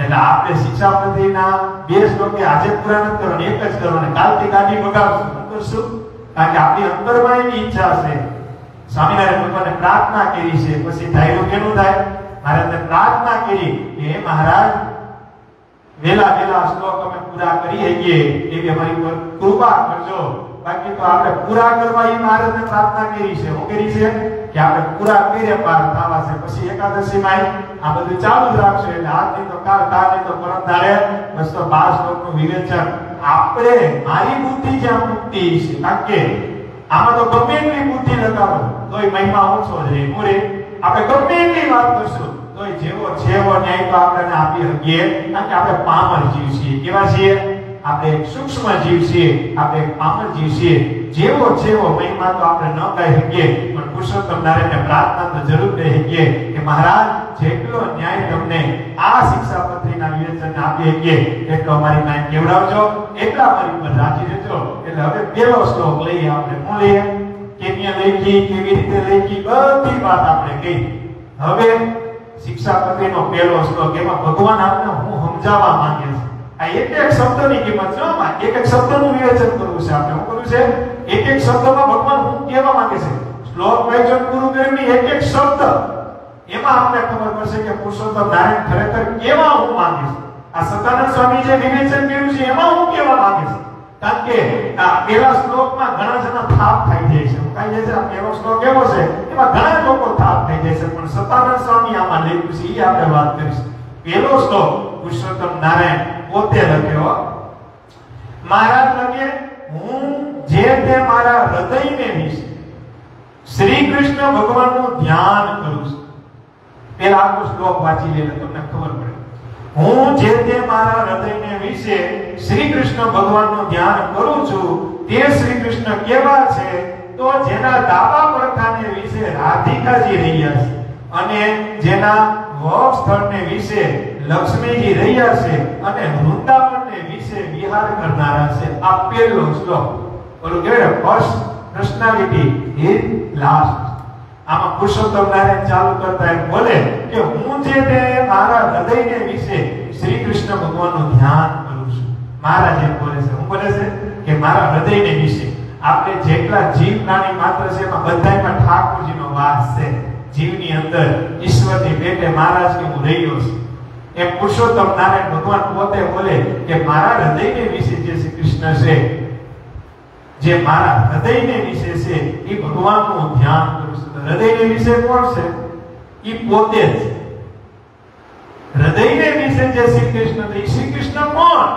Speaker 1: એટલે આપણે શિક્ષાપત્રીના 2 શ્લોક આજે પૂરા નથી કરવાના, એક જ કરવાના. કાલથી ગાડી બગાડશું. શું કરશું? કારણ કે આપણી અંતરમાં એવી ઈચ્છા છે. સ્વામિનારાયણ ભગવાને પ્રાર્થના કરી છે, પછી ધાર્યું કેનું થાય? મહારાજને પ્રાર્થના કરી કે હે મહારાજ વેલા શ્લોક અમે પૂરા કરી શકીએ એવી અમારી પર કૃપા કરજો. બાકી તો આપણે પૂરા કરવા એ મહારાજને પ્રાર્થના કરી છે. હું કરી છે કે આપણે પૂરા કરીએ પાર થવા છે. પછી એકાદશીમાં આ બધું ચાલુ જ રાખશું. એટલે આજની તો કાલની તો પરમ દાડે 212 શ્લોકનું વિવેચન આપણે મારી બુદ્ધિ જ્યાં મુક્તિ છે. કારણ કે આમાં તો ગમે એટલી બુદ્ધિ લગાવો તોય મહિમા ઓછો જ રહે. પૂરે આપણે ગમે એટલી વાત કરશું તોય જેવો ન્યાય તો આપણે આપી શકીએ. કારણ કે આપણે પામર જીવ છીએ. કેવા છીએ? આપણે સૂક્ષ્મ જીવ છીએ, આપણે પામર જીવ છીએ. જેવો મહિમા તો આપણે ન ગાઈ શકીએ, પણ પુરુષોત્તમ નારાયણને પ્રાર્થના તો જરૂર કરી શકીએ કે મહારાજ જેટલો ન્યાય તમને આ શિક્ષાપત્રીના વિવેચનને આપી શકીએ એટલો અમારી પાસે કેવડાવજો, એટલા અમારી પર રાજી રહેજો. એટલે હવે પહેલો શ્લોક લઈએ આપણે. હું લઈએ કેન્યા લખી, કેવી રીતે લખી, બધી વાત આપણે કહી. હવે શિક્ષાપત્રીનો પહેલો શ્લોક, એમાં ભગવાન આપણે હું સમજાવવા માંગે છે. આ એક શબ્દની કિંમત છે. એક શબ્દનું વિવેચન કરવું છે આપણે. શું કરવું છે? એક શબ્દમાં ભગવાન હું કહેવા માંગે છે. શ્લોક વાંચન પૂરું કર્યું એક શબ્દ એમાં આપણે ખબર પડશે કે પુરુષોત્તમ નારાયણ ખરેખર કેવા હું માંગે છે. આ સતાનંદ સ્વામી જે વિવેચન કર્યું છે એમાં હું કેવા માંગે છે. કારણ કે આ પહેલા શ્લોકમાં ઘણા જણા થાપ થઈ જાય છે. કઈ જાય છે આ પહેલો શ્લોક એવો છે એમાં ઘણા લોકો થાપ થઈ જાય છે, પણ સતાનંદ સ્વામી આમાં લખ્યું છે એ આપણે વાત કરીશું. પહેલો શ્લોક પુરુષોત્તમ નારાયણ પોતે લખ્યો. મહારાજ લખે હું જે તે મારા હૃદયને વિશે શ્રી કૃષ્ણ ભગવાનનું ધ્યાન કરું છું. પેલા આખો શ્લોક વાંચી લે તમને ખબર પડે. હું જે તે મારા હૃદયને વિશે શ્રી કૃષ્ણ ભગવાનનું ધ્યાન કરું છું તે શ્રી કૃષ્ણ કેવા છે તો જેના ડાબા પડખાને વિશે રાધિકાજી રહ્યા છે અને જેના વક્ષ સ્થળને વિશે લક્ષ્મીજી રહ્યા છે અને વૃંદાવનને વિશે વિહાર કરનારા છે. આ પહેલો શ્લોક. બોલો કેવો? First personality is last. આમાં પુરુષોત્તમ નારાયણ ચાલુ કરતા એમ બોલે કે હું જે તે મારા હૃદયને વિશે શ્રી કૃષ્ણ ભગવાનનું ધ્યાન કરું છું. મહારાજ એમ બોલે છે. હું બોલે છે કે મારા હૃદયને વિશે આપણે જેટલા જીવ પ્રાણી માત્ર છે એમાં બધાયમાં ઠાકોરજીનો વાસ છે. જીવની અંદર ઈશ્વરની પેટે મહારાજ કે હું રહ્યો છું. એ પુરુષોત્તમ નારાયણ ભગવાન પોતે બોલે કે મારા હૃદયને વિશે જે શ્રી કૃષ્ણ છે, જે મારા હૃદયને વિશે છે એ ભગવાનનું ધ્યાન કરું છું. હૃદયને વિશે કોણ છે? એ પોતે જ. હૃદયને વિશે જે શ્રી કૃષ્ણ છે, શ્રી કૃષ્ણ કોણ?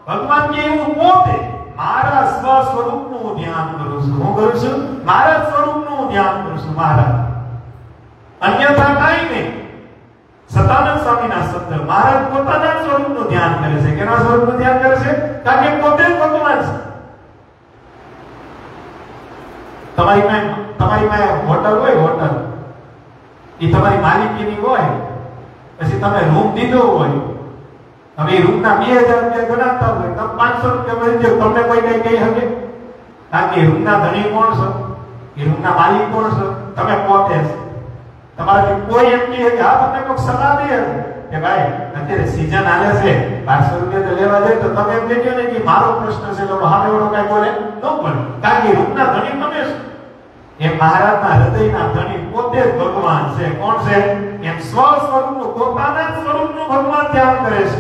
Speaker 1: ભગવાન કે હું પોતે મારા સ્વ સ્વરૂપનું ધ્યાન કરું છું. હું કરું છું મારા સ્વરૂપનું ધ્યાન કરું છું. મહારાજ અન્યથા કાંઈ નહીં. સતાનંદ સ્વામીના શબ્દ મહારાજ પોતાના સ્વરૂપનું ધ્યાન કરે છે. કેના સ્વરૂપનું ધ્યાન કરે છે? કારણ કે પોતે જ ભગવાન છે. તમારી પાસે હોટલ હોય, હોટલ એ તમારી માલિકીની હોય, પછી તમે રૂમ દીધો હોય, હવે રૂમના 2000 રૂપિયા ગણાતા હોય, તમે 500 રૂપિયા મળી જાય, તમને કોઈ કઈ કહી શકે? કારણ કે રૂમના ધણી કોણ છો? એ રૂમના માલિક કોણ છો? તમે પોતે છો. તમારાથી કોઈ એમ કહે કે હા તમને કોઈ સલાહ દે કે ભાઈ અત્યારે સીઝન આલે છે 1200 રૂપિયા તો લેવા જાય, તો તમે એમ કહો ને કે મારો પ્રશ્ન છે, તો હામે વાળો કઈ બોલે ન બોલે. કારણ કે રૂમના ધણી તમે છો. એ મહારાજના હૃદયના ધણી પોતે જ ભગવાન છે. કોણ છે? એમ સ્વ સ્વરૂપનું, પોતાના જ સ્વરૂપનું ભગવાન ધ્યાન કરે છે.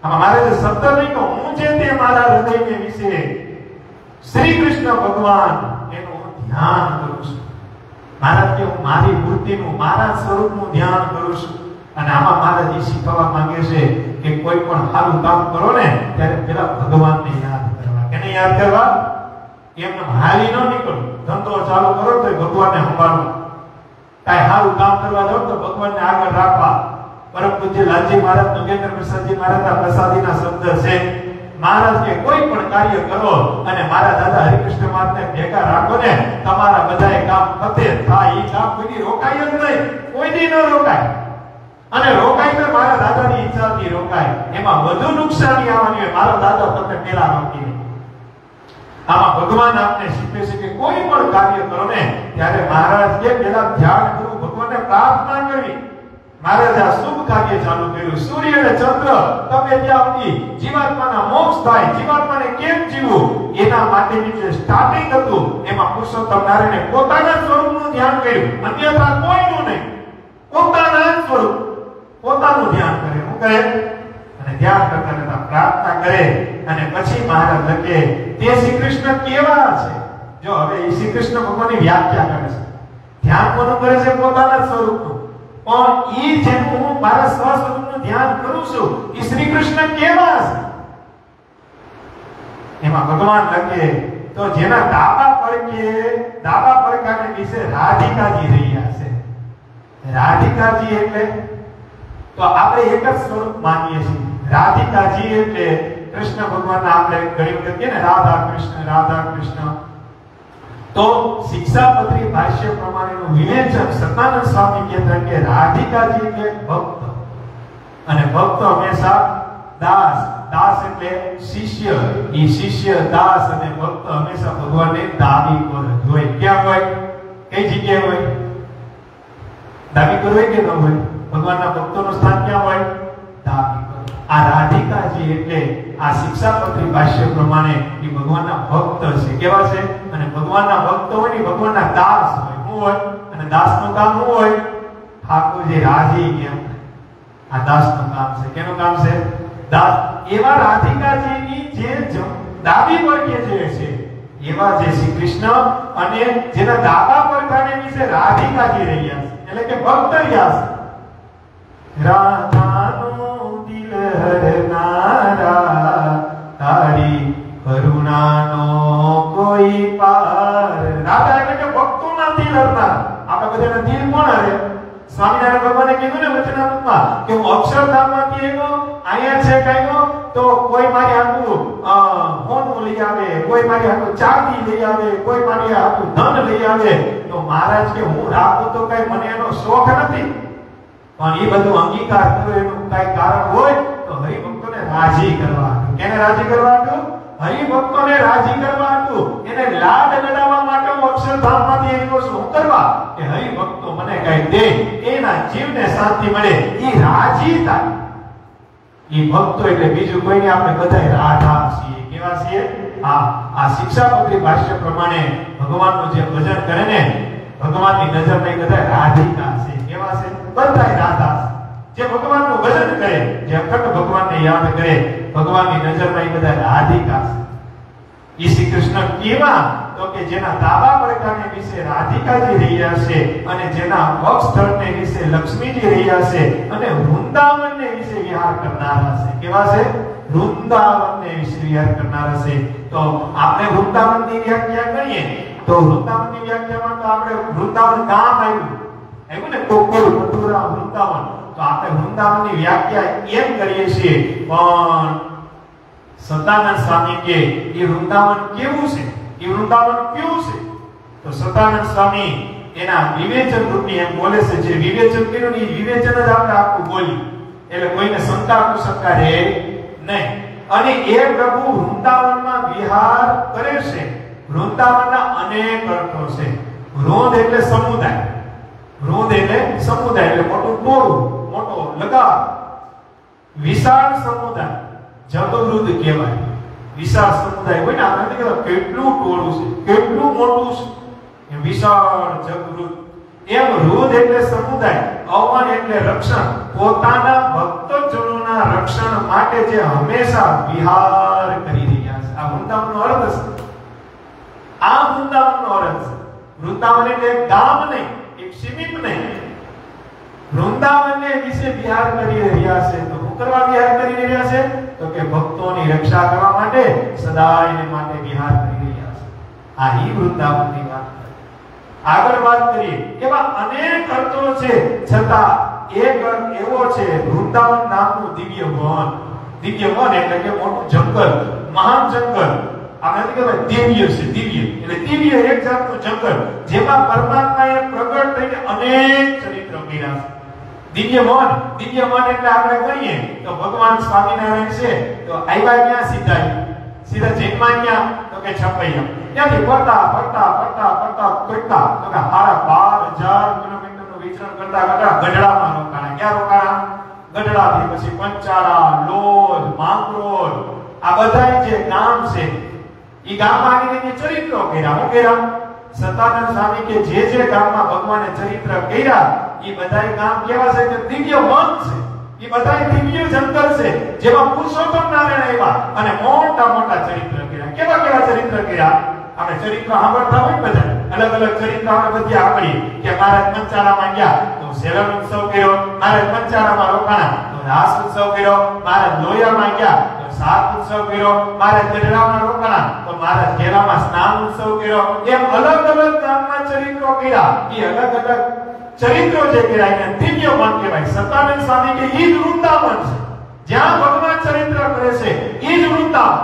Speaker 1: આમાં મારે જે શબ્દ નહીં કહું, હું જે તે મારા હૃદયને વિશે શ્રી કૃષ્ણ ભગવાન એનું ધ્યાન કરું છું. મહારાજ કે હું મારી મૂર્તિનું, મારા સ્વરૂપનું ધ્યાન કરું છું. અને આમાં મહારાજ એ શીખવવા માંગે છે કે કોઈ પણ સારું કામ કરો ને ત્યારે પેલા ભગવાનને યાદ કરવા. કેને યાદ કરવા? એમને હાલી ન નીકળો. ધંધો ચાલુ કરો તો ભગવાનને સંભાળો. કાંઈ સારું કામ કરવા જાઓ તો ભગવાનને આગળ રાખવા. પરમ પૂજ્ય લાલજી મહારાજ, નગેન્દ્ર પ્રસાદજી મહારાજના પ્રસાદીના શબ્દ છે. મહારાજ કે કોઈ પણ કાર્ય કરો અને મારા દાદા હરિકૃષ્ણ મહારાજને ભેગા રાખો ને, તમારા બધાએ કામ પતે થાય. એ કામ કોઈની રોકાય જ નહીં, કોઈની ન રોકાય. અને રોકાય તો મારા દાદાની ઈચ્છાથી રોકાય. એમાં વધુ નુકસાની આવવાની હોય, મારા દાદા તમને પેલા રોકી દે. આમાં ભગવાન આપને શીખવે છે કે કોઈ પણ કાર્ય કરો ને ત્યારે મહારાજ કે પેલા ધ્યાન કરવું, ભગવાનને પ્રાર્થના કરવી. મહારાજે આ શુભ કાર્ય ચાલુ કર્યું. સૂર્ય અને ચંદ્ર તમે ત્યાં સુધી જીવાત્માના મોક્ષ થાય, જીવાત્માને કેમ જીવવું એના માટેની જે સ્ટાર્ટિંગ હતું એમાં પુરુષોત્તમ નારાયણે પોતાના સ્વરૂપનું ધ્યાન કર્યું, અન્યથા કોઈનું નહીં. પોતાના સ્વરૂપ, પોતાનું ધ્યાન કરે. શું કરે? અને ધ્યાન કરતા કરતા પ્રાર્થના કરે. અને પછી મહારાજ લખે તે શ્રી કૃષ્ણ કેવા છે. જો હવે એ શ્રી કૃષ્ણ ભગવાનની વ્યાખ્યા કરે છે. ધ્યાન કોનું કરે છે? પોતાના સ્વરૂપનું. પણ ઈ જેમ હું મારા સ્વ સ્વરૂપનું ધ્યાન કરું છું, ઈ શ્રી કૃષ્ણ કેવા છે? એમાં ભગવાન લખે તો જેના ડાબા પડખાને વિશે રાધિકાજી રહ્યા છે. રાધિકાજી એટલે તો આપણે એક જ સ્વરૂપ માનીએ છીએ. રાધિકાજી એટલે કૃષ્ણ ભગવાનના આપણે ઘણી વખત કહીએ ને રાધા કૃષ્ણ, રાધા કૃષ્ણ. તો શિક્ષાપત્રી ભાષ્ય પ્રમાણેનું વિવેચન સતાનંદ સ્વામી કહેતા કે રાધિકાજી એટલે ભક્ત. અને ભક્ત હંમેશા દાસ. દાસ એટલે શિષ્ય. એ શિષ્ય, દાસ અને ભક્ત હંમેશા ભગવાનને દાબી પર હોય. ક્યાં હોય? કઈ જગ્યાએ હોય? દાબી પર હોય કે ન હોય? ભગવાનના ભક્તોનું સ્થાન ક્યાં હોય? દાબી પર. આ રાધિકાજી એટલે આ શિક્ષાપત્રી ભાષ્ય પ્રમાણે એ ભગવાનના ભક્ત છે. કેવા છે? અને ભગવાનના ભક્ત હોય ને ભગવાનના દાસ હોય. શું હોય? અને દાસનું કામ શું હોય? ઠાકોરજી રાજી કેમ? આ દાસનું કામ છે. કેનું કામ છે? દાસ. એવા રાધિકાજીની જે ડાબી પડખે જે છે એવા જે શ્રી કૃષ્ણ અને જેના ડાબા પડખાને વિશે રાધિકાજી રહ્યા છે, એટલે કે ભક્ત રહ્યા છે. રાધાનું દિલ હરનારા, તારી કરુણાનો કોઈ પાર. રાધા એટલે કે ભક્તોના દિલ હરનાર. આપણે બધાના દિલ કોણ હરે? સ્વામિનારાયણ ભગવાને કીધું ને વચનામૃતમાં કે હું અક્ષરધામમાંથી આવ્યો, અહીંયા છે કાયો તો કોઈ મારી હાથું હોનું લઈ આવે, કોઈ મારી હાથું ચાંદી લઈ આવે, કોઈ મારી હાથું ધન લઈ આવે. તો મહારાજ કે હું રાખું તો કઈ મને એનો શોખ નથી, પણ એ બધું અંગીકાર કરો એનું કઈ કારણ હોય તો હરિભક્તોને રાજી કરવા. કેને રાજી કરવા હતું? હરિભક્તોને રાજી કરવા હતું. એને લાડ લડાવવા માટે હું અક્ષરધામમાંથી આવ્યો છું. હું કરવા કે હરિભક્તો મને કઈ દે, એના જીવને શાંતિ મળે, એ રાજી થાય. એ ભક્તો એટલે બીજું કોઈ નહીં, આપણે બધા રાધા છીએ. કેવા છીએ? આ શિક્ષાપત્રી ભાષ્ય પ્રમાણે ભગવાનનું જે ભજન કરે ને, ભગવાનની નજરમાં બધા રાધિકા છે. કેવા છે? બધા રાધા છે. જે ભગવાનનું ભજન કરે, જે અખંડ ભગવાનને યાદ કરે, ભગવાનની નજરમાં એ બધા રાધિકા છે. ઈ શ્રી કૃષ્ણ કેવા? તો કે જેના ડાબા પડખાને વિશે રાધિકાજી રહ્યા છે, અને જેના વક્ષ સ્થળને વિશે લક્ષ્મીજી રહ્યા છે, અને વૃંદાવનને વિશે વિહાર કરનારા છે. કેવા છે? વૃંદાવનને વિશે વિહાર કરનારા છે. તો આપણે વૃંદાવનની વ્યાખ્યા કરીએ તો વૃંદાવનની વ્યાખ્યામાં તો આપણે વૃંદાવન ગામ આવ્યું ને, કોકોલ, મથુરા, વૃંદાવન. તો આપણે વૃંદાવનની વ્યાખ્યા એમ કરીએ છીએ, પણ સતાનંદ સ્વામી કે એ વૃંદાવન કેવું છે? એ વૃંદાવન કેવું છે? તો સતાનંદ સ્વામી એના વિવેચન રૂપી એમ બોલે છે. જે વિવેચન કર્યું ને એ વિવેચન જ આપણે આખું બોલી, એટલે કોઈને શંકા કુશંકા રહે નહીં. અને એ પ્રભુ વૃંદાવનમાં વિહાર કરે છે. વૃંદાવનના અનેક અર્થો છે. વૃંદ એટલે સમુદાય. વૃંદ એટલે સમુદાય, એટલે મોટું ટોળું, મોટો લગાવ. વિશાળ સમુદાય જગવૃદ્ધ કહેવાય. વિશાળ સમુદાય હોય ને, આપણે કેટલું ટોળું છે, કેટલું મોટું છે, વિશાળ જગૃત, એમ રુદ એટલે સમુદાય, અવન એટલે રક્ષણ, પોતાના ભક્તજનોના રક્ષણ માટે જે હંમેશા વિહાર કરી રહ્યા છે. આ વૃંદાવનનો અર્થ છે. આ વૃંદાવનનો અર્થ છે. વૃંદાવન એટલે એક ગામ નહીં, એક સીમિત નહીં. વૃંદાવનને વિશે વિહાર કરી રહ્યા છે. તો શું કરવા વિહાર કરી રહ્યા છે? તો કે ભક્તોની રક્ષા કરવા માટે સદાયને માટે વિહાર કરી રહ્યા છે. આ હી વૃંદાવનની વાત. આગળ વાત કરીએ એવા અનેક અર્થો છે, છતાં એક અર્થ એવો છે, વૃંદાવન નામનું દિવ્ય વન. દિવ્ય વન એટલે કે મોટું જંગલ, મહાન જંગલ. આપણે કહેવાય દિવ્ય છે. દિવ્ય એટલે દિવ્ય એક જાતનું જંગલ, જેમાં પરમાત્માએ પ્રગટ થઈને અનેક ચરિત્ર કર્યા છે. દિવ્ય વન એટલે આપણે કહીએ તો ભગવાન સ્વામિનારાયણ છે, તો આવ્યા ક્યાં? સીધા જન્મા ક્યાં? તો કે છપૈયા. ત્યાંથી ફરતા તો કે 12,000 કિલોમીટરનું વિચરણ કરતા ગઢડામાં રોકાણા. ક્યાં રોકાણા? ગઢડાથી પછી પંચાળા, લોધ, માંગરોળ, આ બધા જે ગામ છે, ઈ ગામમાં આવીને ચરિત્રો કર્યા. હું કર્યા? સતાનંદ સ્વામી કે જે ગામમાં ભગવાને ચરિત્ર કર્યા, ઈ બધાય ગામ કેવા છે? કે દિવ્ય વન છે. ઈ બધાય દિવ્ય જંગલ છે, જેમાં પુરુષોત્તમ નારાયણ આવ્યા અને મોટા ચરિત્ર કર્યા. કેવા ચરિત્ર કર્યા? આપણે ચરિત્ર સાંભળતા હોય બધા, અલગ ચરિત્ર આપણે બધી સાંભળીએ કે મહારાજ પંચાળામાં ગયા તો શેરન ઉત્સવ કર્યો, મહારાજ પંચાળામાં રોકાણા તો રાસ ઉત્સવ કર્યો, મહારાજ લોયામાં ગયા તો સાત ઉત્સવ કર્યો, મહારાજ ગઢડામાં રોકાણા તો મહારાજ ઘેલામાં સ્નાન ઉત્સવ કર્યો. એમ અલગ ગામમાં ચરિત્રો કર્યા. એ અલગ ચરિત્રો જે કર્યા એને દિવ્ય વન કહેવાય. સતાનંદ સ્વામી કે ઈ જ વૃંદાવન છે, જ્યાં ભગવાન ચરિત્ર કરે છે. ઈ જ વૃંદાવન.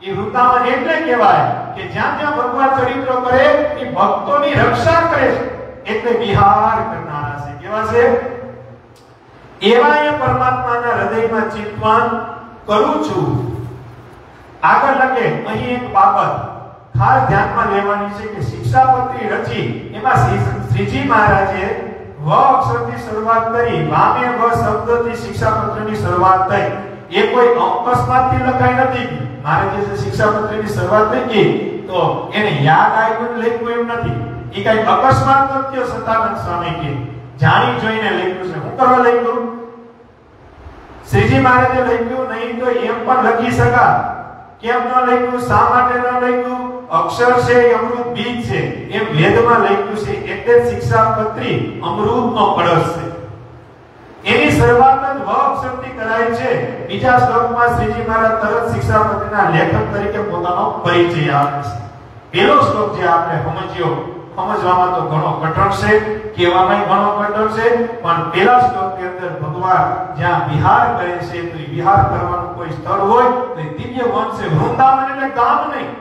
Speaker 1: એ વૃંદાવન એટલે કહેવાય કે જ્યાં ભગવાન ચરિત્રો કરે એ ભક્તોની રક્ષા કરે છે, એટલે વિહાર કરનારા છે. કેવા છે? એવા એ પરમાત્માના હૃદયમાં ચિંતન કરું છું. આગળ લખે અહીં એક બાબત ખાસ ધ્યાનમાં લેવાની છે કે શિક્ષાપત્રી રચી એમાં શ્રીજી મહારાજે વ અક્ષરથી શરૂઆત કરી, વામે વ શબ્દથી શિક્ષાપત્રની શરૂઆત થઈ. એ કોઈ અકસ્માતથી લખાઈ નથી. મહારાજે જે શિક્ષાપત્રની શરૂઆત થઈ તો એને યાદ આવ્યું લખ્યું એમ નથી. એ કઈ અકસ્માત નથી. સતાનંદ સ્વામી કે જાણી જોઈને લખ્યું છે. શું કરવા લખ્યું? શ્રીજી મહારાજે લખ્યું નહીં તો એમ પણ લખી શકા. કેમ ન લખ્યું? શા માટે ન લખ્યું? અક્ષર છે અમૃત બીજ છે એમ વેદમાં લખ્યું છે, એટલે શિક્ષાપત્રી અમૃતનો કળશ છે. એની શરૂઆત જ વ અક્ષરથી કરાય છે. બીજા શ્લોકમાં શ્રીજી મહારાજ તરત શિક્ષાપત્રીના લેખક તરીકે પોતાનો પરિચય આપે છે. પહેલો શ્લોક જે આપણે સમજવામાં તો ઘણો કઠણ છે, કહેવામાં ઘણો કઠણ છે, પણ પહેલા શ્લોકની અંદર ભગવાન જ્યાં વિહાર કરે છે, તો વિહાર કરવાનું કોઈ સ્થળ હોય તો દિવ્ય વન છે. વૃંદાવન એટલે ગામ નહીં.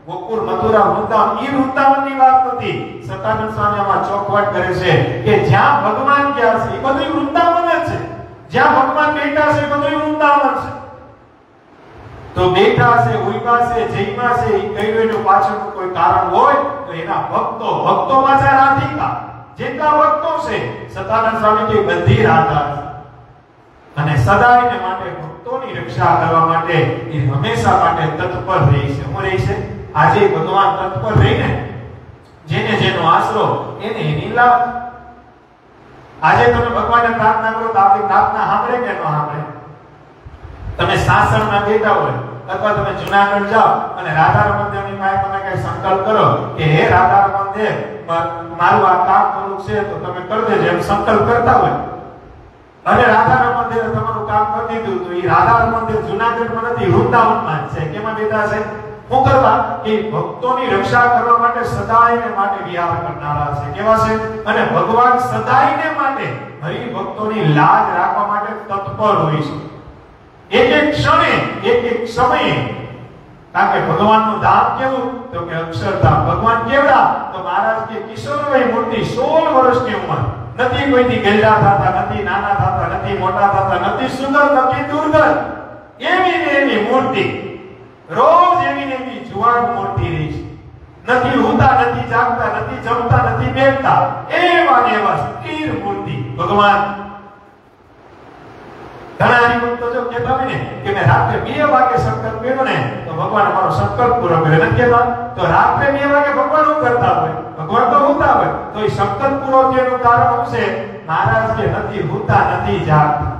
Speaker 1: ગોકુળ, મથુરા, વૃંદાવન એ વૃંદાવનની વાત નથી. સતાનંદ સ્વામી આમાં ચોખવટ કરે છે કે જ્યાં ભગવાન ગયા છે એ બધું વૃંદાવન જ છે. જ્યાં ભગવાન બેઠા છે એ બધું વૃંદાવન છે. તો બેઠા છે, ઉભા છે, જઈમાં છે, એ કઈ એનું પાછળનું કોઈ કારણ હોય તો એના ભક્તોમાં છે રાધિકા. જેટલા ભક્તો છે સતાનંદ સ્વામી કે બધી રાધા છે. અને સદાયને માટે ભક્તોની રક્ષા કરવા માટે એ હંમેશા માટે તત્પર રહી છે. હું રહી છે આજે ભગવાન તત્પર રહીને જેનો આશરો એને એની લાભ. આજે તમે ભગવાનને પ્રાર્થના કરો તો આપણી પ્રાર્થના સાંભળે કે ન સાંભળે? તમે સાસણમાં બેઠા હોય અથવા તમે જુનાગઢ જાઓ અને રાધારમણ દેવની પાસે તમે કઈ સંકલ્પ કરો કે હે રાધારમણ દેવ મારું આ કામ કરવું છે તો તમે કરી દેજો એમ સંકલ્પ કરતા હોય અને રાધારમણ દેવ તમારું કામ કરી દીધું તો એ રાધારમણ દેવ જુનાગઢમાં નથી, વૃંદાવનમાં છે. કેમાં બેઠા છે? શું કરવા? કે ભક્તોની રક્ષા કરવા માટે સદાયને માટે વિહાર કરનારા છે. કેવા છે? અને ભગવાન સદાયને માટે હરિ ભક્તોની લાજ રાખવા માટે તત્પર હોય છે. એક ક્ષણે, એક સમયે. કારણ કે ભગવાનનું ધામ કેવું? તો કે અક્ષરધામ. ભગવાન કેવડા? તો મહારાજ કે કિશોરવય મૂર્તિ 16 વર્ષની ઉંમર. નથી કોઈથી ગેલા થતા, નથી નાના થતા, નથી મોટા થતા, નથી સુંદર, નથી દુર્ગંધ. એવી મૂર્તિ. રોજ એવી જુવાન મૂર્તિ રહી છે. નથી હુતા, નથી જાગતા, નથી જમતા, નથી બેઠતા. એવા સ્થિર મૂર્તિ ભગવાન. ઘણા હરિભક્તો જો કહેતા હોય ને કે મેં રાત્રે 2 વાગે સંકલ્પ કર્યો ને તો ભગવાન અમારો સંકલ્પ પૂરો કરે. નથી કહેતા? તો રાત્રે 2 વાગે ભગવાન શું કરતા હોય? ભગવાન તો હોતા હોય તો એ સતત પૂરો થવાનું કારણ શું છે? મહારાજ કે નથી હોતા નથી જાગતા.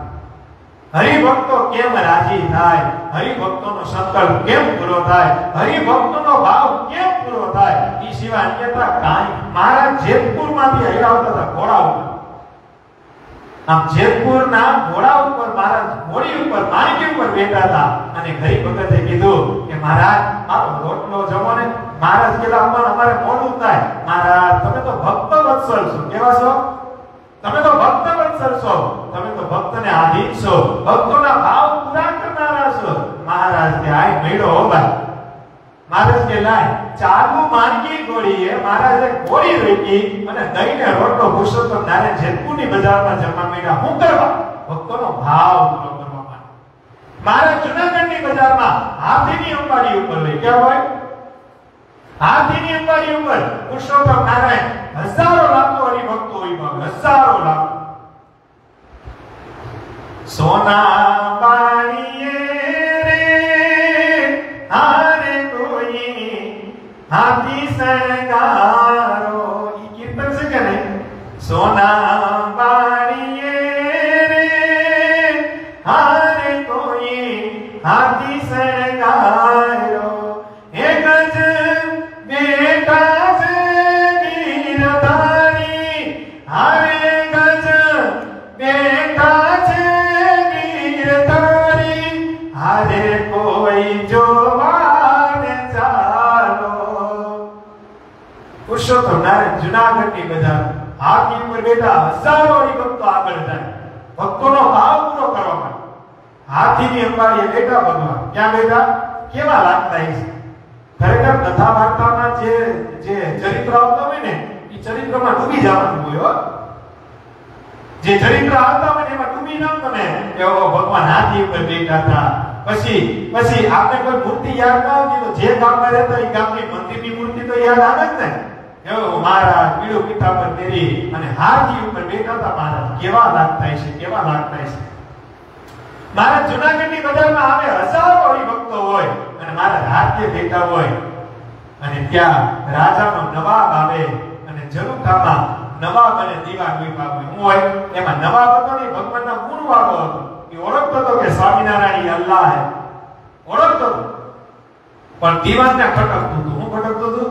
Speaker 1: હરિભક્તો કેમ રાજી થાય? હરિભક્તોનો સંકલ્પ કેમ પૂરો થાય? હરિભક્તોનો ભાવ કેમ પૂરો થાય? એ સિવાય અન્યથા કાંઈ. મહારાજ જેતપુરમાંથી આવ્યા આવતા હતા ઘોડા ઉપર. આમ જેતપુરના ઘોડા ઉપર મહારાજ ઘોડી ઉપર માણકી ઉપર બેઠા હતા અને ગરીબ ભગતે કીધું કે મહારાજ મારો રોટલો જમો ને. મહારાજ કીધા અમારે મોડું થાય. મહારાજ તમે તો ભક્ત વત્સલ છો. કેવા છો? તમે તો ભક્ત વત્સલ છો. તમે તો ભક્તને આધીન છો. ભક્તોના ભાવ પૂરા કરનારા છો. મહારાજ કે આય મેળો હો ભાઈ. મહારાજ કે લાય ચાલુ માનકી ઘોડીએ મહારાજે ઘોડી રોકી અને દહીંને રોટલો પુરુષોત્તમ નારાયણ જેતપુરની બજારમાં જમવા માંડ્યા. શું કરવા? ભક્તોનો ભાવ પૂરો કરવા માટે. મહારાજ જૂનાગઢની બજારમાં હાથીની અંબાડી ઉપર લઈ ગયા હોય. હાથીની અંબાડી ઉપર પુરુષોત્તમ નારાયણ હજારો લાખો હરિભક્તો હોય. હજારો લાખો સોના બાણીએ રે હારે કોઈ હાથી શણગારો. ઈ કીર્તન છે કે નહીં? સોના બાણીએ રે હારે કોઈ હાથી શણગારો. એક જ બેટા છે ગીરધારી હારે ગજ બેટા છે ગીરધારી હારે કોઈ જોવાને ચાલો. પુરુષોત્તમ નારાયણ જૂનાગઢની બજાર હાથી ઉપર બેઠા હજારો હરિભક્તો આગળ જાય ભક્તોનો ભાવ પૂરો કરવા માટે. હાથીની અંબાડીએ બેઠા ભગવાન. ક્યાં બેઠા? કેવા લાગતા છે? ખરેખર કથા વાર્તામાં જે ચરિત્ર આવતા હોય ને એ ચરિત્રમાં ડૂબી જવાનું હોય. જે ચરિત્ર આવતા હોય એમાં ડૂબી ના તમે એવો ભગવાન હાથી ઉપર બેઠા હતા. પછી આપણે કોઈ મૂર્તિ યાદ ના આવતી તો જે ગામમાં રહેતા એ ગામની મંદિરની મૂર્તિ તો યાદ આવે જ ને. એવો મહારાજ પીળું પીતાંબર પહેરી અને હાથી ઉપર બેઠા હતા. મહારાજ કેવા લાગતા છે? કેવા લાગતા છે? મહારાજ જૂનાગઢની બજારમાં આવે હજારો હરિભક્તો હોય અને મહારાજ હાથીએ બેઠા હોય અને ત્યાં રાજાનો નવાબ આવે અને ઝરૂખામાં નવાબ અને દીવાન વિભાગ હોય. એમાં નવાબ હતો ને ભગવાનના ગુણવાળો હતો. એ ઓળખતો હતો કે સ્વામિનારાયણ અલ્લાહ હે. ઓળખતો હતો. પણ દીવાનને ખટકતું હતું. હું ખટકતું હતું?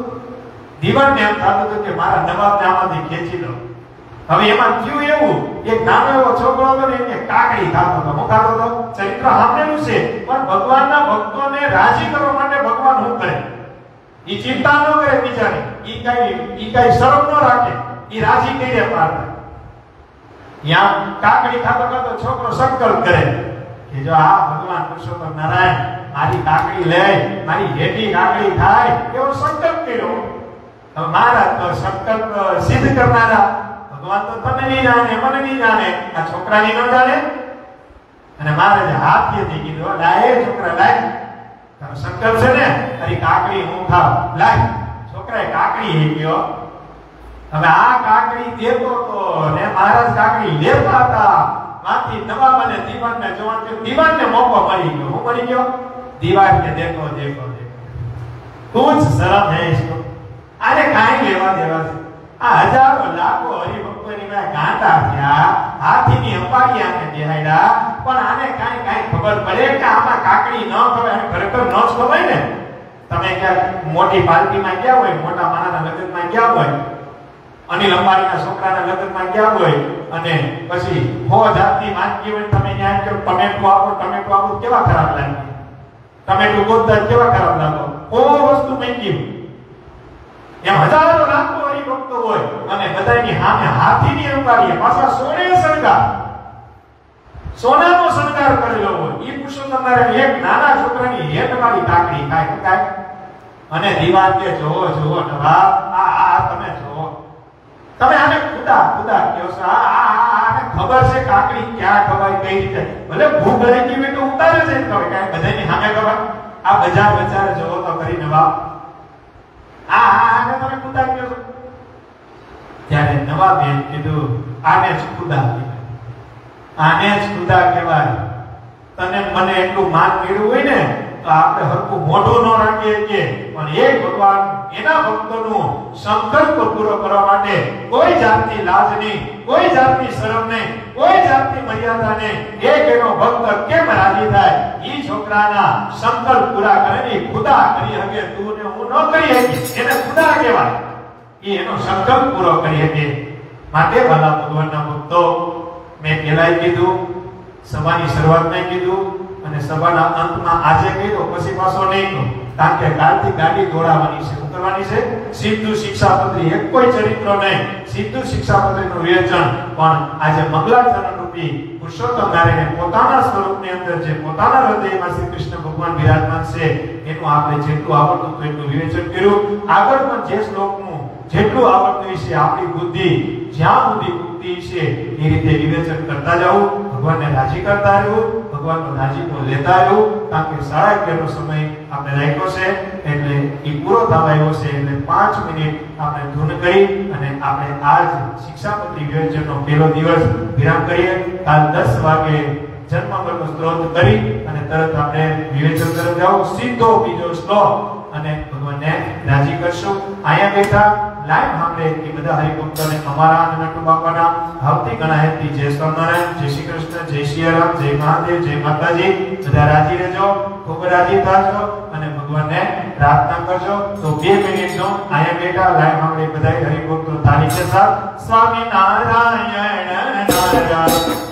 Speaker 1: દીવાનને એમ થતું હતું કે મારા નવાબને આમાંથી ખેંચી લો. હવે એમાં થયું એવું, એક નાનો એવો છોકરો હતો ને એને કાકડી ખાતો હતો. હું ખાતો હતો? ચરિત્ર સાંભળેલું છે. પણ ભગવાનના ભક્તોને રાજી કરવા માટે ભગવાન શું કરે? ઈ ચિંતા ન કરે બિચારી. ઈ કઈ શરમ ન રાખે. ઈ રાજી કરી પાર. યા કાકડી ખાતો ખાતો છોકરો સંકલ્પ કરે કે જો આ ભગવાન પુરુષોત્તમ નારાયણ મારી કાકડી લે, મારી હેઠી કાકડી થાય એવો સંકલ્પ કર્યો. હવે મહારાજ તો સંકલ્પ સિદ્ધ કરનારા ભગવાન તો તમે નહીં જાણે, મને નહીં જાણે, આ છોકરાની ન જાણે. અને મહારાજે હાથીથી કીધું લાય છોકરા લાય, તારો સંકલ્પ છે ને તારી કાકડી હું ખાવ, લાય. છોકરાએ કાકડી હી ગયો. હવે આ કાકડી દેતો તો ને મહારાજ કાકડી લેતા હતા. માંથી નવાબ અને દીવાનને જોવાનું થયું. દીવાનને મોકો મળી ગયો. હું મળી ગયો? દીવાન કે દેખો દેખો દેખો કુછ શરમ હે इसको. આને કાઈ લેવા દેવા છે? આ હજારો લાખો હરિભક્તોની મેં ગાંડા થયા, હાથીની અંબાડી આને બેહાડ્યા, પણ આને કાઈ ખબર પડે કે આમાં કાકડી ન ખવાય? ખરેખર ન જ ખવાય ને. તમે ક્યાંક મોટી પાર્ટીમાં ગયા હોય, મોટા માણાના લગ્નમાં ગયા હોય, અનિલ અંબાણીના છોકરાના લગ્નમાં ગયા હોય અને પછી 100 જાતની વાનગી હોય, તમે ન્યાય કરો ટમેટો આપો, કેવા ખરાબ લાગે? ટમેટો ગોતતા કેવા ખરાબ લાગો? કોઈ વસ્તુ મેંગી એમ હજારો લાખો હરિભક્તો હોય અને બધાની સામે હાથીની અંબાડીએ પાછા સોને શણગાર, સોનાનો શણગાર કરેલો હોય. ઈ પુરુષોત્તમ નારાયણ એક નાના છોકરાની હેઠવાળી કાકડી ખાય. અને દીવાન કે જોવો નવાબ, આ તમે જોવો, તમે આને ખુદા કહો છો. આને ખબર છે કાકડી ક્યાં ખવાય, કઈ રીતે. ભલે ભૂખ લાગી હોય તો ઉતારે છે ખવાય, કાંઈ બધાની સામે ખવાય? આ બજાર જોવો તો કરી નવાબ. આને તમે ખુદા કહો છો. ત્યારે નવાબે એમ કીધું આને જ ખુદા કહેવાય, આને જ ખુદા કહેવાય. તને મને એટલું માન કર્યું હોય ને તો આપણે હરખું મોઢું ન રાખીએ કે પણ એક ભગવાન એના ભક્તોનો સંકલ્પ પૂરો કરવા માટે કોઈ જાતની લાજ નહીં, કોઈ જાતની શરમ નહીં, કોઈ જાતની મર્યાદા નહીં, એક એનો ભક્ત કેમ રાજી થાય ઈ છોકરાના સંકલ્પ પૂરા કરે ખુદા કરી શકે, તું ને હું ન કરી શકી એને ખુદા કહેવાય, ઈ એનો સંકલ્પ પૂરો કરી શકે। માટે વાલા ભગવાનના ભક્તો મેં પહેલાય કીધું, સભાની શરૂઆતમાં કીધું અને સભાના અંતમાં આજે કીધું, પછી પાછો નહીં કહું, કારણ કે કાલથી ગાડી દોડાવવાની છે, શું કરવાની છે? સીધું શિક્ષાપત્રી, એક કોઈ ચરિત્ર નહીં, સીધું શિક્ષાપત્રીનું વિવેચન। પણ આજે મંગલાચરણ રૂપી પુરુષોત્તમ નારાયણ પોતાના સ્વરૂપની અંદર જે પોતાના હૃદયમાં શ્રી કૃષ્ણ ભગવાન વિરાજમાન છે એનું આપણે જેટલું આવડતું હતું એટલું વિવેચન કર્યું। આગળ પણ જે શ્લોકનું જેટલું આવડતું છે આપણી બુદ્ધિ જ્યાં સુધી ઉગતી છે એ રીતે વિવેચન કરતા જાવ, ભગવાનને રાજી કરતા રહેવું, ભગવાનનો રાજીપો લેતા રહેવું, કારણ કે 11:30 નો સમય આપણે રાખ્યો છે એટલે એ પૂરો થવા આવ્યો છે એટલે 5 મિનિટ આપણે ધૂન કરી અને આપણે આજ શિક્ષાપત્રી વિવેચનનો પહેલો દિવસ વિરામ કરીએ। કાલ 10 વાગે જન્મમરનો સ્ત્રોત કરી અને તરત આપણે વિવેચન તરફ જાવ, સીધો બીજો શ્લોક અને ભગવાનને રાજી કરશું। અહીંયા બેઠા લાઈવ સાંભળે કે બધા હરિભક્તોને અમારા અને નટુ બાપાના ભાવથી ગણાહેતી જય સ્વામિનારાયણ, જય શ્રી કૃષ્ણ, જય શ્રી રામ, જય મહાદેવ, જય માતાજી। બધા રાજી રહેજો, ખૂબ રાજી થાજો અને ભગવાનને પ્રાર્થના કરજો। તો 2 મિનિટનો અહીંયા બેઠા લાઈવ સાંભળે બધા હરિભક્તો તાળી કે સાથ સ્વામિનારાયણ નારાયણ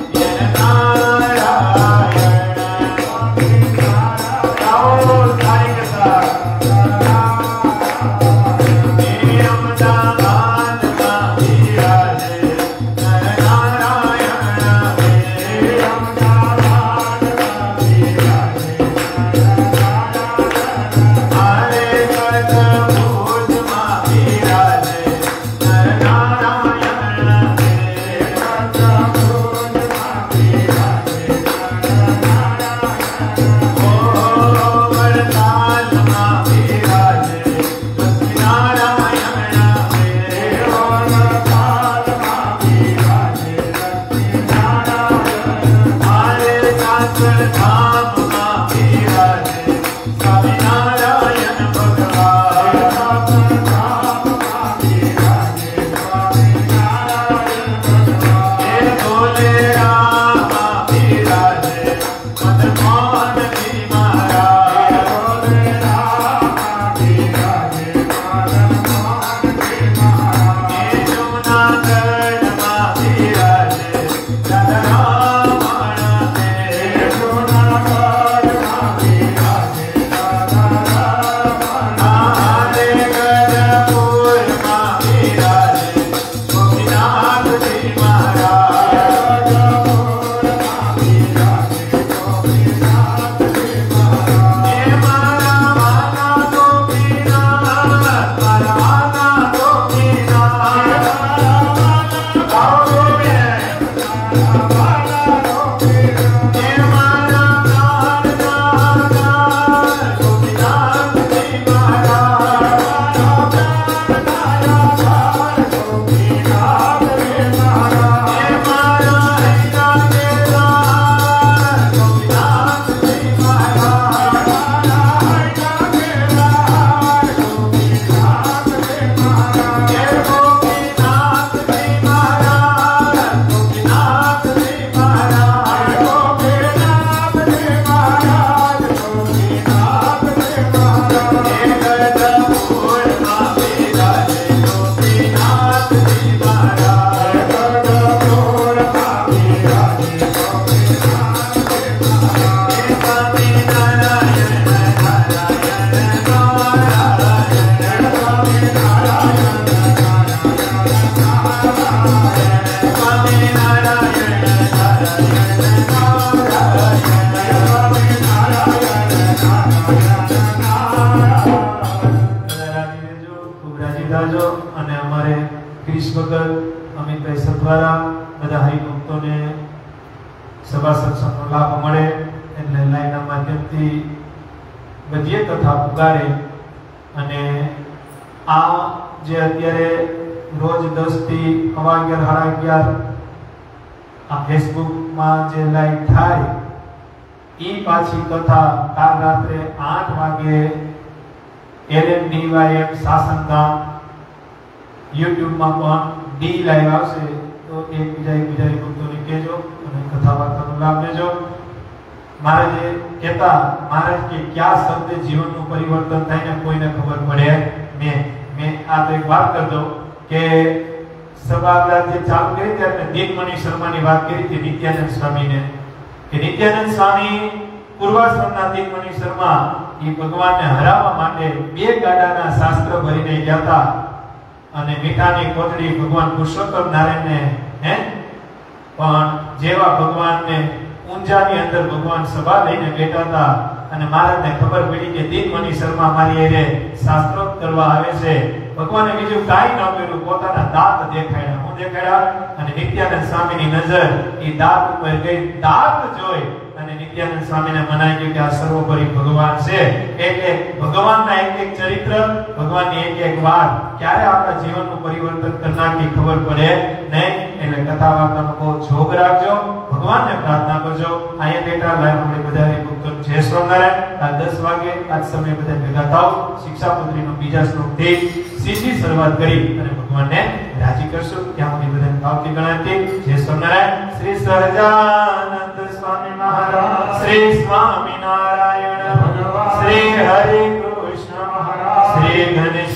Speaker 1: ई पाछी कथा काल रात्रे 8 वागे LMDYM सासनधाम YouTube में पण डी लाइव आवशे तो एक बीजा भक्तों ने कहेजो અને कथा वार्ताનો लाभ लेजो। महाराज कहता महाराज के क्या शब्द जीवन નું परिवर्तन થાય ને કોઈને ખબર પડે मैं आ तो एक बात कर दो કે सभा જે ચાલુ કરી ત્યારે દીનમણી શર્માની વાત કરી હતી નિત્યાનંદ સ્વામીને કે નિત્યાનંદ સ્વામી પૂર્વાશ્રમના દીનમણી શર્મા એ ભગવાનને હરાવવા માટે બે ગાડાના શાસ્ત્ર ભરીને ગયા હતા અને મીઠાની કોથળી ભગવાન પુરુષોત્તમ નારાયણને હે પણ જેવા ભગવાનને ઊંઝાની અંદર ભગવાન સભા લઈને બેઠા હતા અને મહારાજને ખબર પડી કે દીનમણી શર્મા મારી એરે શાસ્ત્રોક્ત કરવા આવે છે ભગવાને બીજું કાઈ ન કર્યું પોતાના દાંત દેખાડ્યા હું દેખાડ્યા અને નિત્યાનંદ સ્વામીની નજર એ દાંત ઉપર ગઈ દાંત જોઈ અને નિત્યાનંદ સ્વામીને મનાઈ ગયું કે આ સર્વોપરી ભગવાન છે એટલે ભગવાનના એક એક ચરિત્ર ભગવાનની એક એક વાત ક્યારે આપણા જીવનનું પરિવર્તન કરનારની ખબર પડે નહીં એટલે કથા વાર્તાનો બહુ જોગ રાખજો ભગવાનને પ્રાર્થના કરજો અહીંયા બેઠા લાઈવ આપણે બધા ભક્તો જય સ્વામિનારાયણ આ 10 વાગે આજ સમય બધા ભેગા થાઓ શિક્ષાપત્રીનો બીજા શ્લોકથી સીધી શરૂઆત કરી અને ભગવાનને રાજી કરશું ત્યાં સુધી બધાને ભાવથી ગણાતી જય સ્વામિનારાયણ શ્રી સહજાનંદ स्वामी महाराज श्री स्वामी नारायण भगवान श्री हरि कृष्ण महाराज श्री गणेश